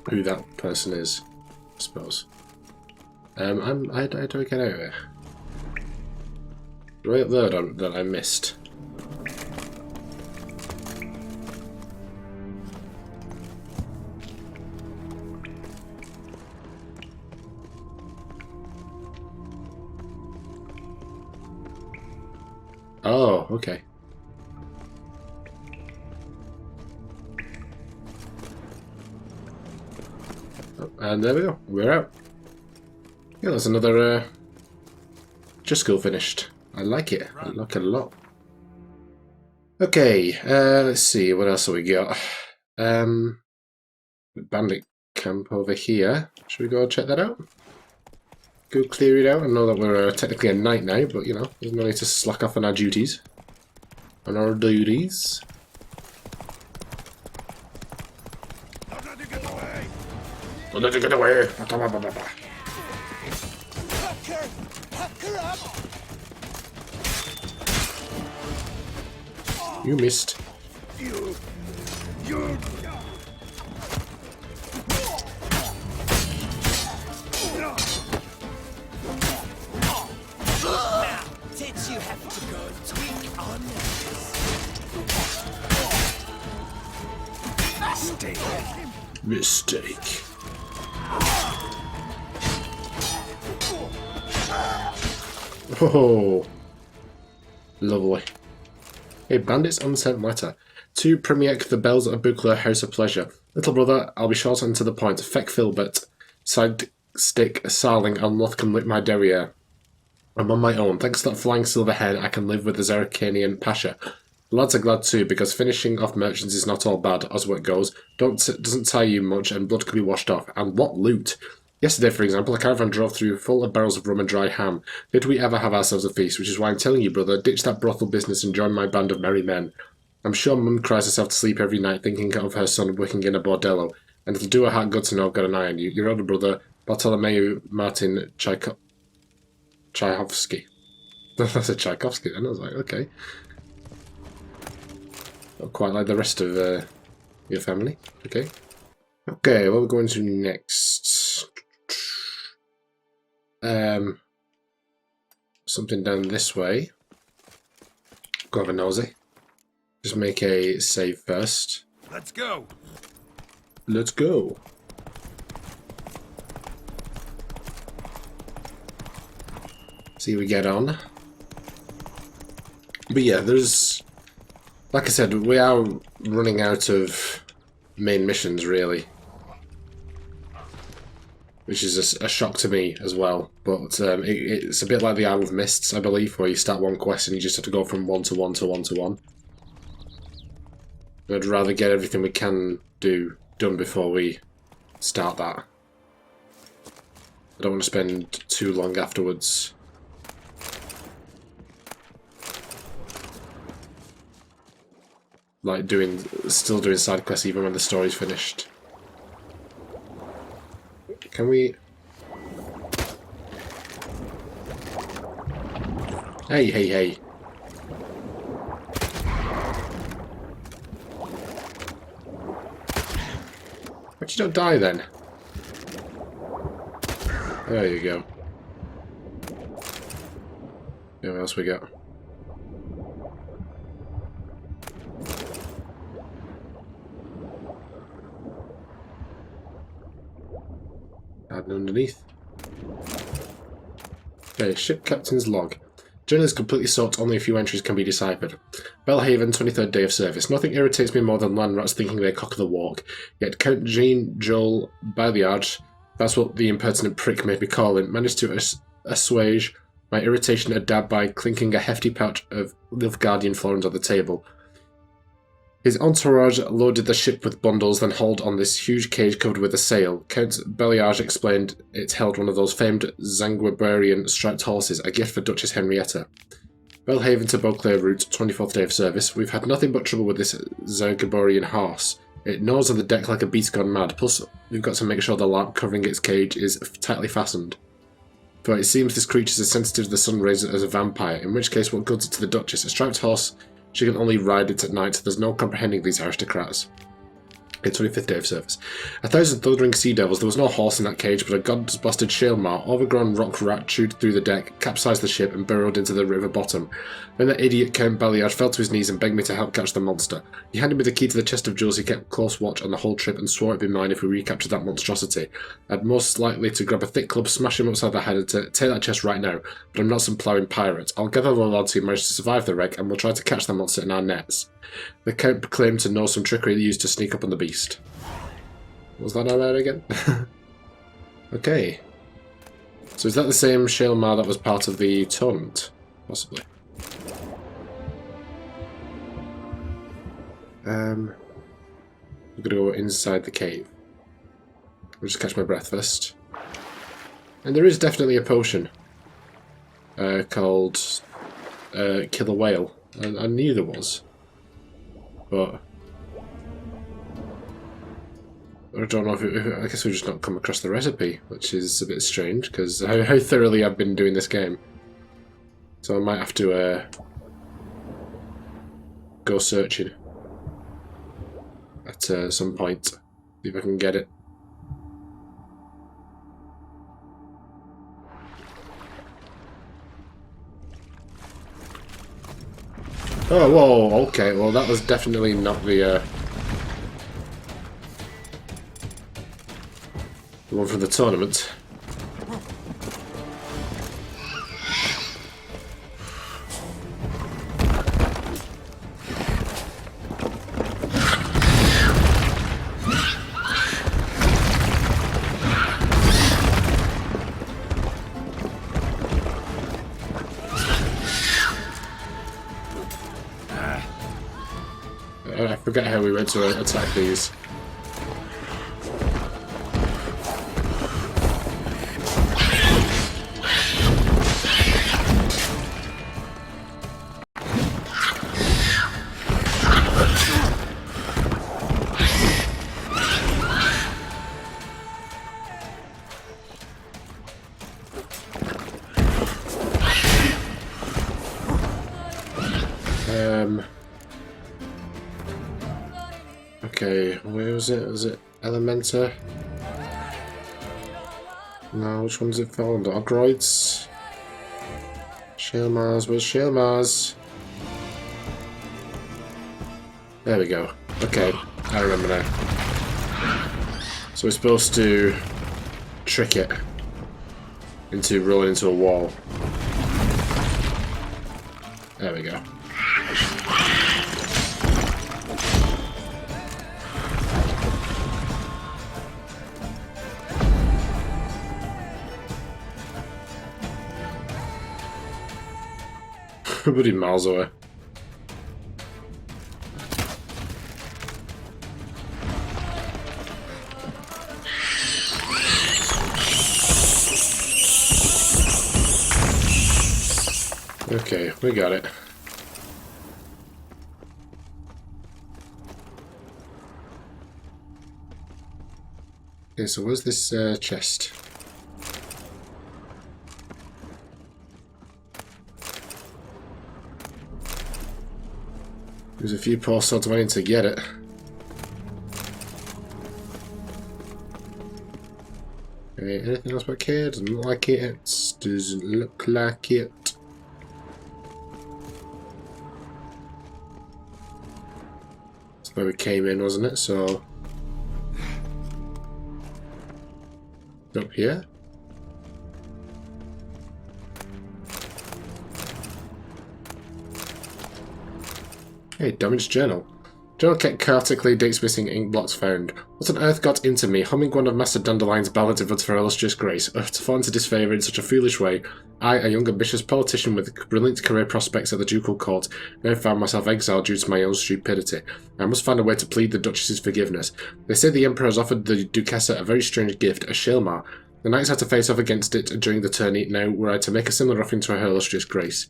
who that person is, I suppose. How do I get out of here? Right up there that I missed. Oh, okay. Oh, and there we go. We're out. Yeah, that's another just school finished. I like it. I like it a lot. Okay, let's see, what else have we got? Bandit camp over here. Should we go check that out? Go clear it out. I know that we're technically a night now, but you know, there's no need to slack off on our duties. On our duties. Don't let it get away! Don't let it get away! You missed. You... Now, did you have to go tweak on Mistake. Oh, lovely. A bandit's unsent letter. To Premiek the Bells of Buchler House of Pleasure. Little brother, I'll be short and to the point. Feck Filbert. Side stick Sarling and Lothcombe lit my derriere. I'm on my own. Thanks to that flying silver hen, I can live with the Zeracanian Pasha. The lads are glad too, because finishing off merchants is not all bad, as what goes. Doesn't tire you much, and blood can be washed off. And what loot! Yesterday, for example, a caravan drove through full of barrels of rum and dry ham. Did we ever have ourselves a feast? Which is why I'm telling you, brother, ditch that brothel business and join my band of merry men. I'm sure Mum cries herself to sleep every night thinking of her son working in a bordello, and it'll do her heart good to know I've got an eye on you. Your older brother, Bartolomeu Martin Tchaikovsky. That's a Tchaikovsky then, I was like, okay. Not quite like the rest of your family. Okay. Okay, what are we going to next? Something down this way. Go have a nosy. Just make a save first. Let's go! Let's go. See how we get on. But yeah, there's... Like I said, we are running out of main missions, really. Which is a shock to me as well. But it's a bit like the Isle of Mists, I believe, where you start one quest and you just have to go from 1 to 1 to 1 to 1. I'd rather get everything we can do done before we start that. I don't want to spend too long afterwards. Like still doing side quests even when the story's finished. Can we... Hey, hey, hey. But you don't die then. There you go. Yeah, what else we got? Adding underneath. Okay, ship captain's log. Journal is completely soaked, only a few entries can be deciphered. Belhaven, 23rd day of service. Nothing irritates me more than land rats thinking they cock the walk. Yet Count Jean Joel Bailliard, that's what the impertinent prick may be calling, managed to assuage my irritation a dab by clinking a hefty pouch of Nilfgaardian florins on the table. His entourage loaded the ship with bundles, then hauled on this huge cage covered with a sail. Count Belliage explained it held one of those famed Zanguibarian striped horses, a gift for Duchess Henrietta. Belhaven to Beauclair route, 24th day of service. We've had nothing but trouble with this Zanguibarian horse. It gnaws on the deck like a beast gone mad, plus we've got to make sure the lamp covering its cage is tightly fastened. For it seems this creature is as sensitive to the sun rays as a vampire, in which case what goods it to the Duchess? A striped horse, she can only ride it at night, there's no comprehending these aristocrats. Okay, 25th day of service. 1,000 thundering sea devils, there was no horse in that cage, but a god's blasted shalemar, overgrown rock rat chewed through the deck, capsized the ship, and burrowed into the river bottom. Then that idiot Count Balliard fell to his knees and begged me to help catch the monster. He handed me the key to the chest of jewels he kept close watch on the whole trip and swore it'd be mine if we recaptured that monstrosity. I'd most likely to grab a thick club, smash him upside the head and to take that chest right now, but I'm not some ploughing pirate. I'll gather the lads who managed to survive the wreck and we'll try to catch the monster in our nets. The Count claimed to know some trickery used to sneak up on the beast. Was that all right again? Okay. So is that the same Shalemar that was part of the tournament? Possibly. I'm gonna go inside the cave. I'll just catch my breath first. And there is definitely a potion called Kill a Whale. I knew there was, but I don't know if I guess we've just not come across the recipe, which is a bit strange because how thoroughly I've been doing this game. So I might have to go searching at some point, see if I can get it. Oh, whoa, okay, well that was definitely not the one from the tournament. I forget how we went to attack these. Okay, where was it? Was it Elementa? No, which one's it fall under? Ogroids? Shale Mars, where's Shale Mars? There we go. Okay, I remember now. So we're supposed to trick it into rolling into a wall. There we go. Everybody miles away. Okay, we got it. Okay, so where's this chest? There's a few poor sods waiting to get it. Okay, anything else back here? Doesn't look like it. Doesn't look like it. That's where we came in, wasn't it? So up here. Hey, damaged journal. Journal kept chaotically, dates missing, ink blots found. What on earth got into me, humming one of Master Dandelion's ballads of her illustrious grace, to fall into disfavour in such a foolish way? I, a young ambitious politician with brilliant career prospects at the ducal court, now found myself exiled due to my own stupidity. I must find a way to plead the Duchess's forgiveness. They say the Emperor has offered the Duchessa a very strange gift, a Shilmar. The knights had to face off against it during the tourney, now were I to make a similar offering to her illustrious grace.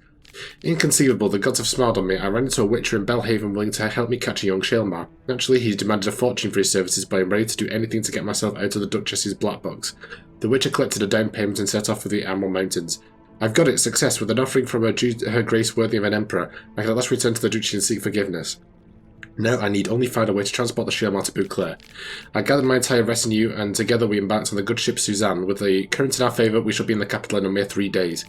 Inconceivable, the gods have smiled on me. I ran into a witcher in Belhaven willing to help me catch a young Shilmar. Naturally, he's demanded a fortune for his services, but I'm ready to do anything to get myself out of the Duchess's black box. The witcher collected a down payment and set off for the Amel Mountains. I've got it, success, with an offering from her grace worthy of an emperor. I can at last return to the Duchy and seek forgiveness. Now I need only find a way to transport the Shilmar to Beauclair. I gathered my entire retinue, and together we embarked on the good ship Suzanne. With the current in our favour, we shall be in the capital in a mere 3 days.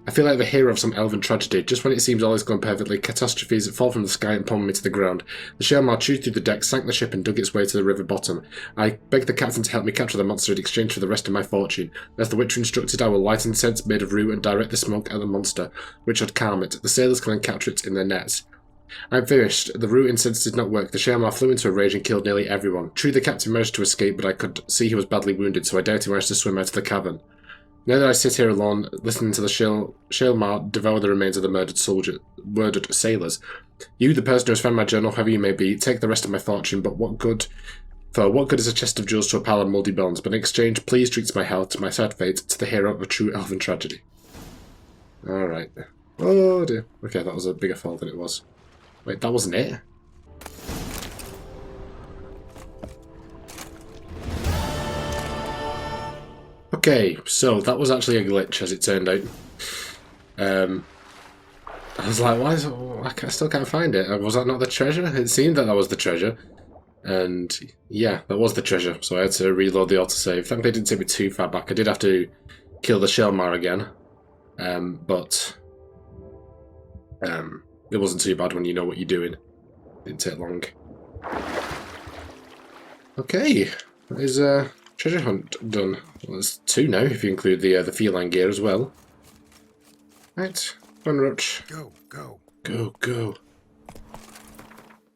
I feel like the hero of some elven tragedy. Just when it seems all is going perfectly, catastrophes fall from the sky and pummel me to the ground. The Shilmar chewed through the deck, sank the ship and dug its way to the river bottom. I begged the captain to help me capture the monster in exchange for the rest of my fortune. As the witcher instructed, I will light incense made of rue and direct the smoke at the monster, which should calm it. The sailors can then capture it in their nets. I'm finished. The rue incense did not work. The Shilmar flew into a rage and killed nearly everyone. True, the captain managed to escape, but I could see he was badly wounded, so I doubt he managed to swim out of the cavern. Now that I sit here alone, listening to the Shaelmar devour the remains of the murdered sailors, you, the person who has found my journal, whoever you may be, take the rest of my fortune, but what good is a chest of jewels to a pile of mouldy bones? But in exchange, please drink to my health, to my sad fate, to the hero of a true elven tragedy. Alright. Oh dear. Okay, that was a bigger fall than it was. Wait, that wasn't it? Okay, so that was actually a glitch, as it turned out. I was like, why is it, I still can't find it. Was that not the treasure? It seemed that was the treasure. And yeah, that was the treasure. So I had to reload the autosave. Thankfully it didn't take me too far back. I did have to kill the Shaelmar again. But it wasn't too bad when you know what you're doing. It didn't take long. Okay, that is treasure hunt done. Well, there's 2 now, if you include the feline gear as well. Right, one roach. Go, go. Go, go.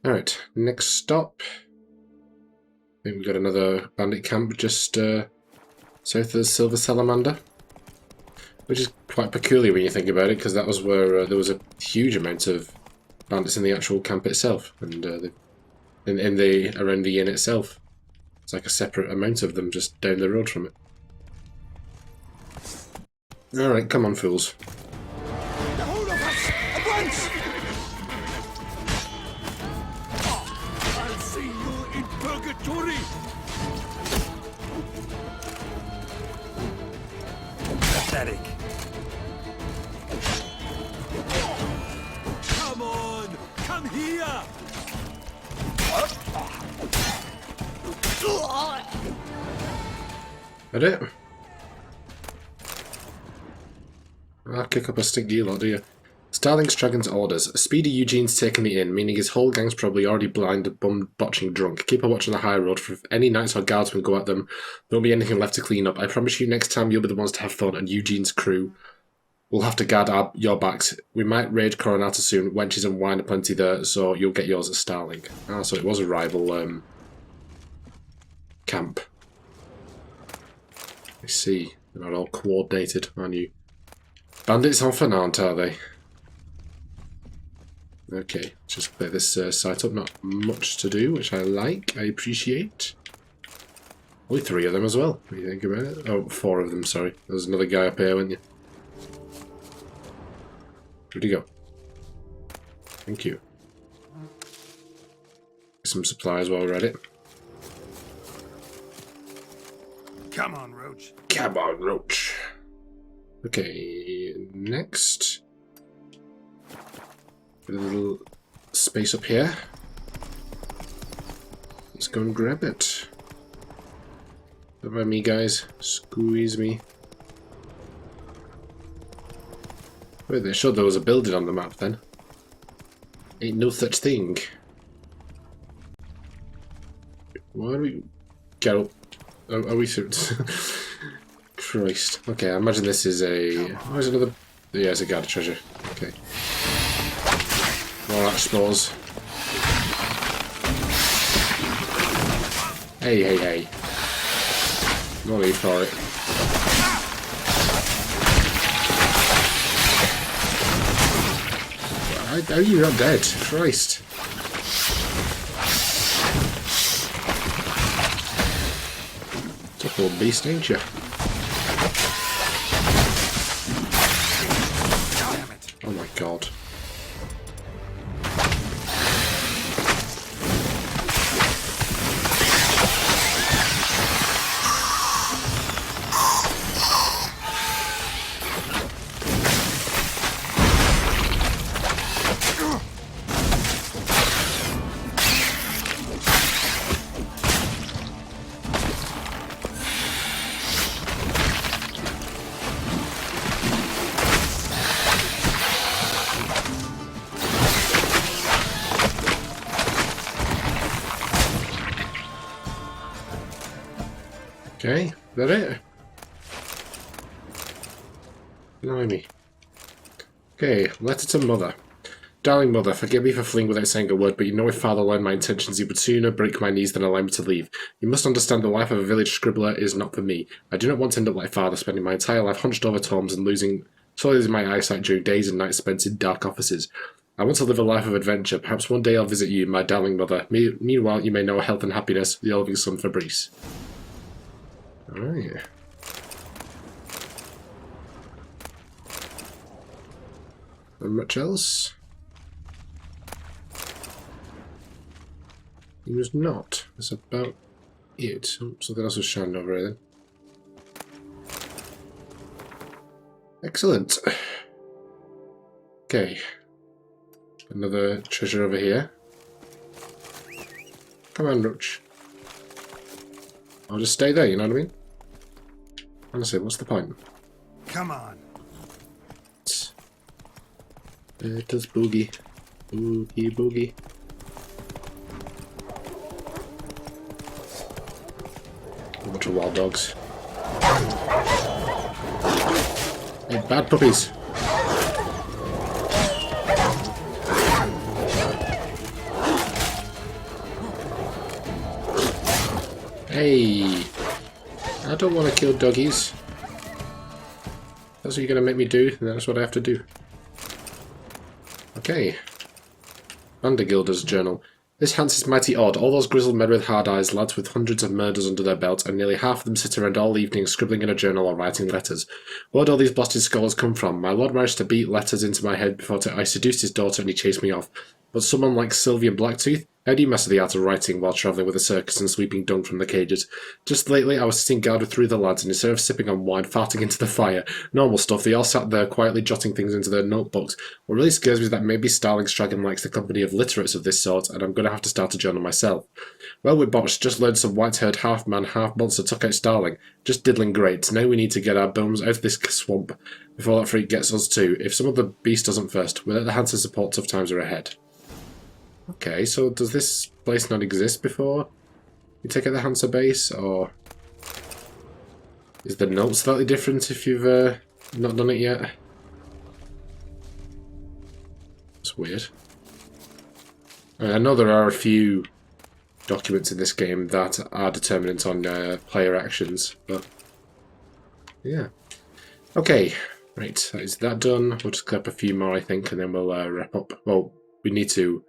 Alright, next stop. I think we've got another bandit camp just south of the Silver Salamander. Which is quite peculiar when you think about it, because that was where there was a huge amount of bandits in the actual camp itself, and around the inn itself. It's like a separate amount of them just down the road from it. Alright, come on, fools. The whole of us! At once! I'll see you in purgatory! Pathetic. Come on! Come here! That it? I'll kick up a stink you lot, do you? Starling's Dragon's orders. Speedy Eugene's taken the inn, meaning his whole gang's probably already blind, bummed, botching drunk. Keep a watch on the high road, for if any knights or guardsmen go at them, there won't be anything left to clean up. I promise you next time you'll be the ones to have fun, and Eugene's crew will have to guard your backs. We might raid Coronata soon. Wenches and wine are plenty there, so you'll get yours at Starling. Ah, so it was a rival camp. I see. They're not all coordinated, aren't you? Bandits on Fernand, are they? Okay, just clear this site up. Not much to do, which I like. I appreciate. Only 3 of them as well, what do you think about it? Oh, 4 of them, sorry. There's another guy up here, wasn't you? Where'd he go? Thank you. Some supplies while we're at it. Come on, Roach. Come on, Roach. Okay, next. A little space up here. Let's go and grab it. Don't mind me, guys. Squeeze me. Wait, they showed there was a building on the map then. Ain't no such thing. Why are we... Geralt. Are we... Christ. Okay, I imagine this is a... Oh, is another... Yeah, it's a guard treasure. Okay. More ash spores. Hey, hey, hey. No need for it. How are you not dead? Christ. Tough old beast, ain't you? Oh my god. Okay, is that it? Blimey. Okay, letter to mother. Darling mother, forgive me for fleeing without saying a word, but you know if father learned my intentions, he would sooner break my knees than allow me to leave. You must understand the life of a village scribbler is not for me. I do not want to end up like father, spending my entire life hunched over tomes and losing my eyesight during days and nights spent in dark offices. I want to live a life of adventure. Perhaps one day I'll visit you, my darling mother. Meanwhile, you may know health and happiness, your loving son Fabrice. Alright. Not much else? He was not. That's about it. Oh, something else was shining over here then. Excellent. Okay. Another treasure over here. Come on, Roach. I'll just stay there, you know what I mean? Honestly, what's the point? Come on. Let us boogie. Boogie, boogie. A bunch of wild dogs. Hey, bad puppies. Hey, I don't want to kill doggies. That's what you're going to make me do, and that's what I have to do. Okay. Undergilder's journal. This Hans is mighty odd. All those grizzled men with hard eyes, lads with hundreds of murders under their belt, and nearly half of them sit around all evening scribbling in a journal or writing letters. Where'd all these blasted scholars come from? My lord managed to beat letters into my head before I seduced his daughter and he chased me off. But someone like Sylvia Blacktooth? How do you master the art of writing while travelling with a circus and sweeping dung from the cages? Just lately I was sitting guard with 3 of the lads, and instead of sipping on wine, farting into the fire, normal stuff, they all sat there quietly jotting things into their notebooks. What really scares me is that maybe Starling Stragon likes the company of literates of this sort, and I'm going to have to start a journal myself. Well, we botched, just learned some white-haired half-man, half-monster took out Starling. Just diddling great. Now we need to get our bones out of this swamp before that freak gets us too. If some of the beast doesn't first, without the hands of support, tough times are ahead. Okay, so does this place not exist before you take out the Hansa base, or is the note slightly different if you've not done it yet? That's weird. I know there are a few documents in this game that are determinant on player actions, but yeah. Okay, right, that is that done. We'll just clip a few more, I think, and then we'll wrap up. Well, we need to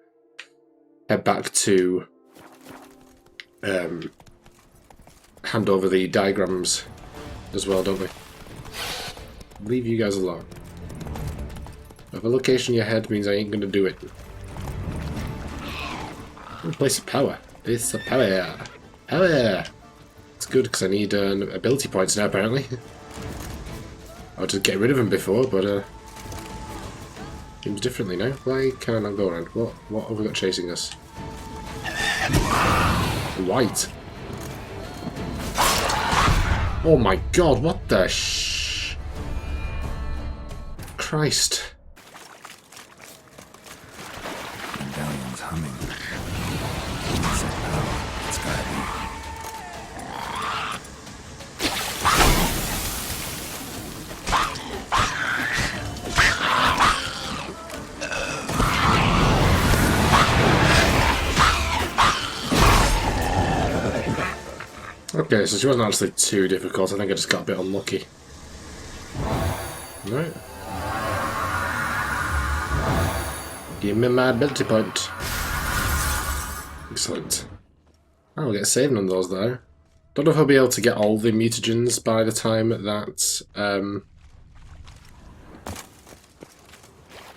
head back to hand over the diagrams as well, don't we? Leave you guys alone. If a location in your head means I ain't gonna do it. Ooh, place of power. Place of power. Power! It's good because I need ability points now, apparently. I would just get rid of them before, but seems differently now. Why can I not go around? What have we got chasing us? White. Oh my god, what the Christ. Medallion's humming. It's gotta be. Okay, so she wasn't actually too difficult. I think I just got a bit unlucky. Right. Give me my ability point. Excellent. I'll get saving on those though. Don't know if I'll be able to get all the mutagens by the time that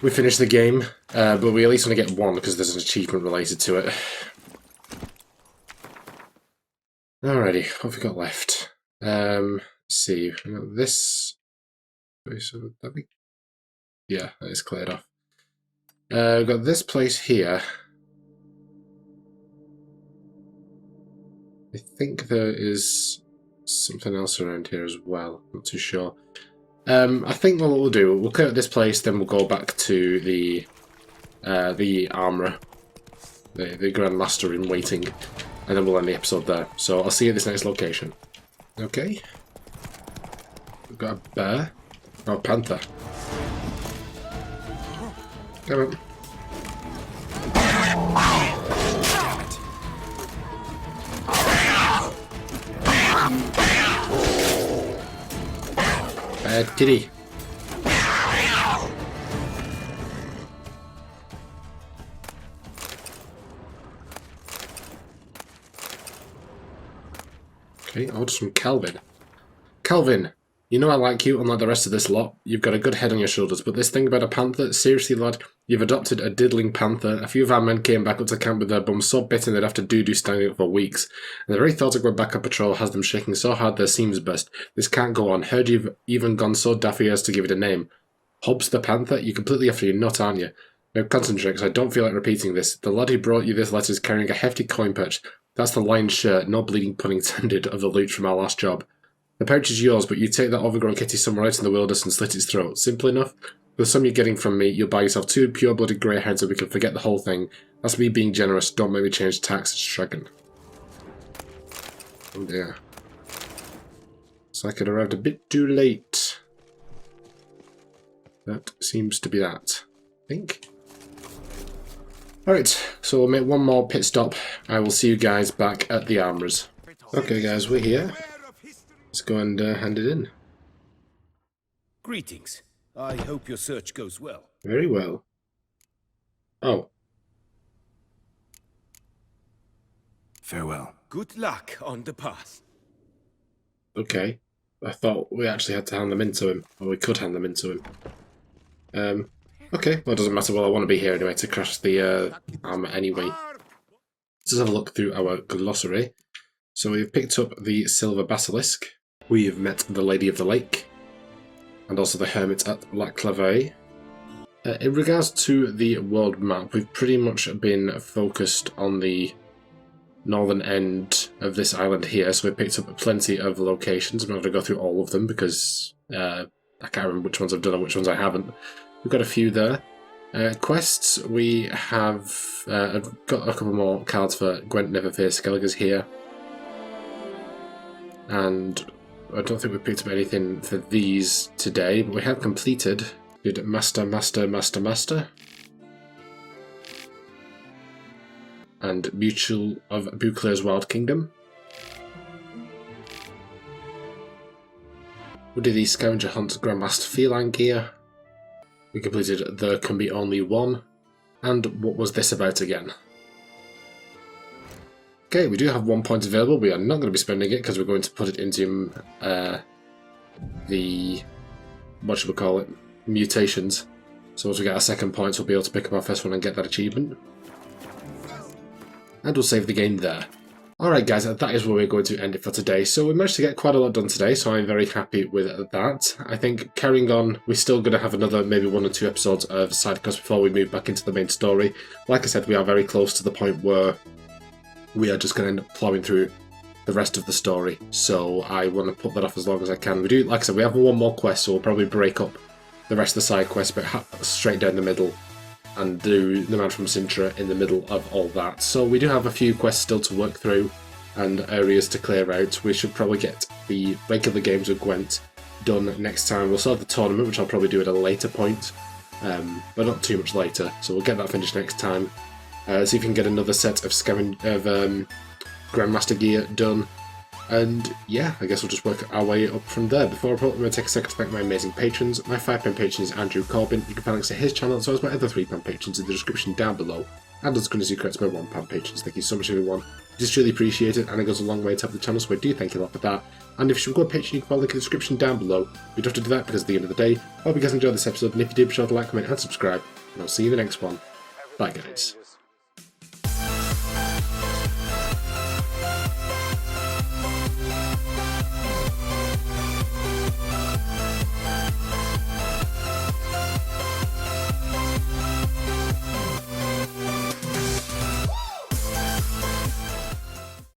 we finish the game, but we at least want to get one because there's an achievement related to it. Alrighty, what have we got left? Let's see, we got this. Yeah, that is cleared off. We've got this place here. I think there is something else around here as well. Not too sure. I think what we'll do, we'll clear out this place, then we'll go back to the armourer, the Grandmaster in waiting. And then we'll end the episode there. So I'll see you at this next location. Okay. We've got a bear. Oh, a panther. Come on. Bad kitty. Okay, orders from Calvin. Calvin, you know I like you, unlike the rest of this lot. You've got a good head on your shoulders, but this thing about a panther? Seriously, lad, you've adopted a diddling panther. A few of our men came back up to camp with their bums so bitten they'd have to doo-doo standing up for weeks. And the very thought of going back on patrol has them shaking so hard their seams burst. This can't go on. Heard you've even gone so daffy as to give it a name. Hobbs the panther? You're completely after your nut, aren't you? Now concentrate, because I don't feel like repeating this. The lad who brought you this letter is carrying a hefty coin perch. That's the lion's share, no bleeding pun intended, of the loot from our last job. The pouch is yours, but you take that overgrown kitty somewhere out in the wilderness and slit its throat. Simple enough. For the sum you're getting from me, you'll buy yourself 2 pure-blooded greyhounds and we can forget the whole thing. That's me being generous. Don't make me change tax, Dragon. Oh dear. Looks like it arrived a bit too late. That seems to be that, I think. Alright, so we'll make one more pit stop. I will see you guys back at the Armourers. Okay guys, we're here. Let's go and hand it in. Greetings. I hope your search goes well. Very well. Oh. Farewell. Good luck on the path. Okay. I thought we actually had to hand them in to him. Or we could hand them in to him. Okay, well it doesn't matter. Well, I want to be here anyway to crash the armour anyway. Let's just have a look through our glossary. So we've picked up the Silver Basilisk. We've met the Lady of the Lake. And also the Hermit at La Clave. In regards to the world map, we've pretty much been focused on the northern end of this island here. So we picked up plenty of locations. I'm not going to go through all of them because I can't remember which ones I've done and which ones I haven't. We've got a few there. Quests, we have got a couple more cards for Gwent Never Fear Skelliger's here. And I don't think we picked up anything for these today, but we have completed. Did Master. And Mutual of Bucleur's Wild Kingdom. We did the Scavenger Hunt Grandmaster Feline Gear. We completed There Can Be Only One. And what was this about again? Okay, we do have 1 point available. We are not going to be spending it because we're going to put it into the, what should we call it, mutations. So once we get our second points, we'll be able to pick up our first one and get that achievement. And we'll save the game there. Alright guys, that is where we're going to end it for today. So we managed to get quite a lot done today, so I'm very happy with that. I think carrying on, we're still going to have another maybe 1 or 2 episodes of side quests before we move back into the main story. Like I said, we are very close to the point where we are just going to end up plowing through the rest of the story. So I want to put that off as long as I can. We do, like I said, we have 1 more quest, so we'll probably break up the rest of the side quests, but straight down the middle. And do the Man from Sintra in the middle of all that. So we do have a few quests still to work through and areas to clear out. We should probably get the regular games of Gwent done next time. We'll still have the tournament, which I'll probably do at a later point, but not too much later. So we'll get that finished next time. See if we can get another set of Grandmaster gear done. And yeah, I guess we'll just work our way up from there. Before I put, I'm going to take a second to thank my amazing patrons. My £5 patron is Andrew Corbyn. You can find links to his channel as well as my other £3 patrons in the description down below. And as soon as you correct my £1 patrons. Thank you so much everyone. It is truly appreciated and it goes a long way to help the channel, so I do thank you a lot for that. And if you go on Patreon, you can find the link in the description down below. You don't have to do that because at the end of the day, I hope you guys enjoyed this episode, and if you did, be sure to like, comment and subscribe. And I'll see you in the next one. Bye guys.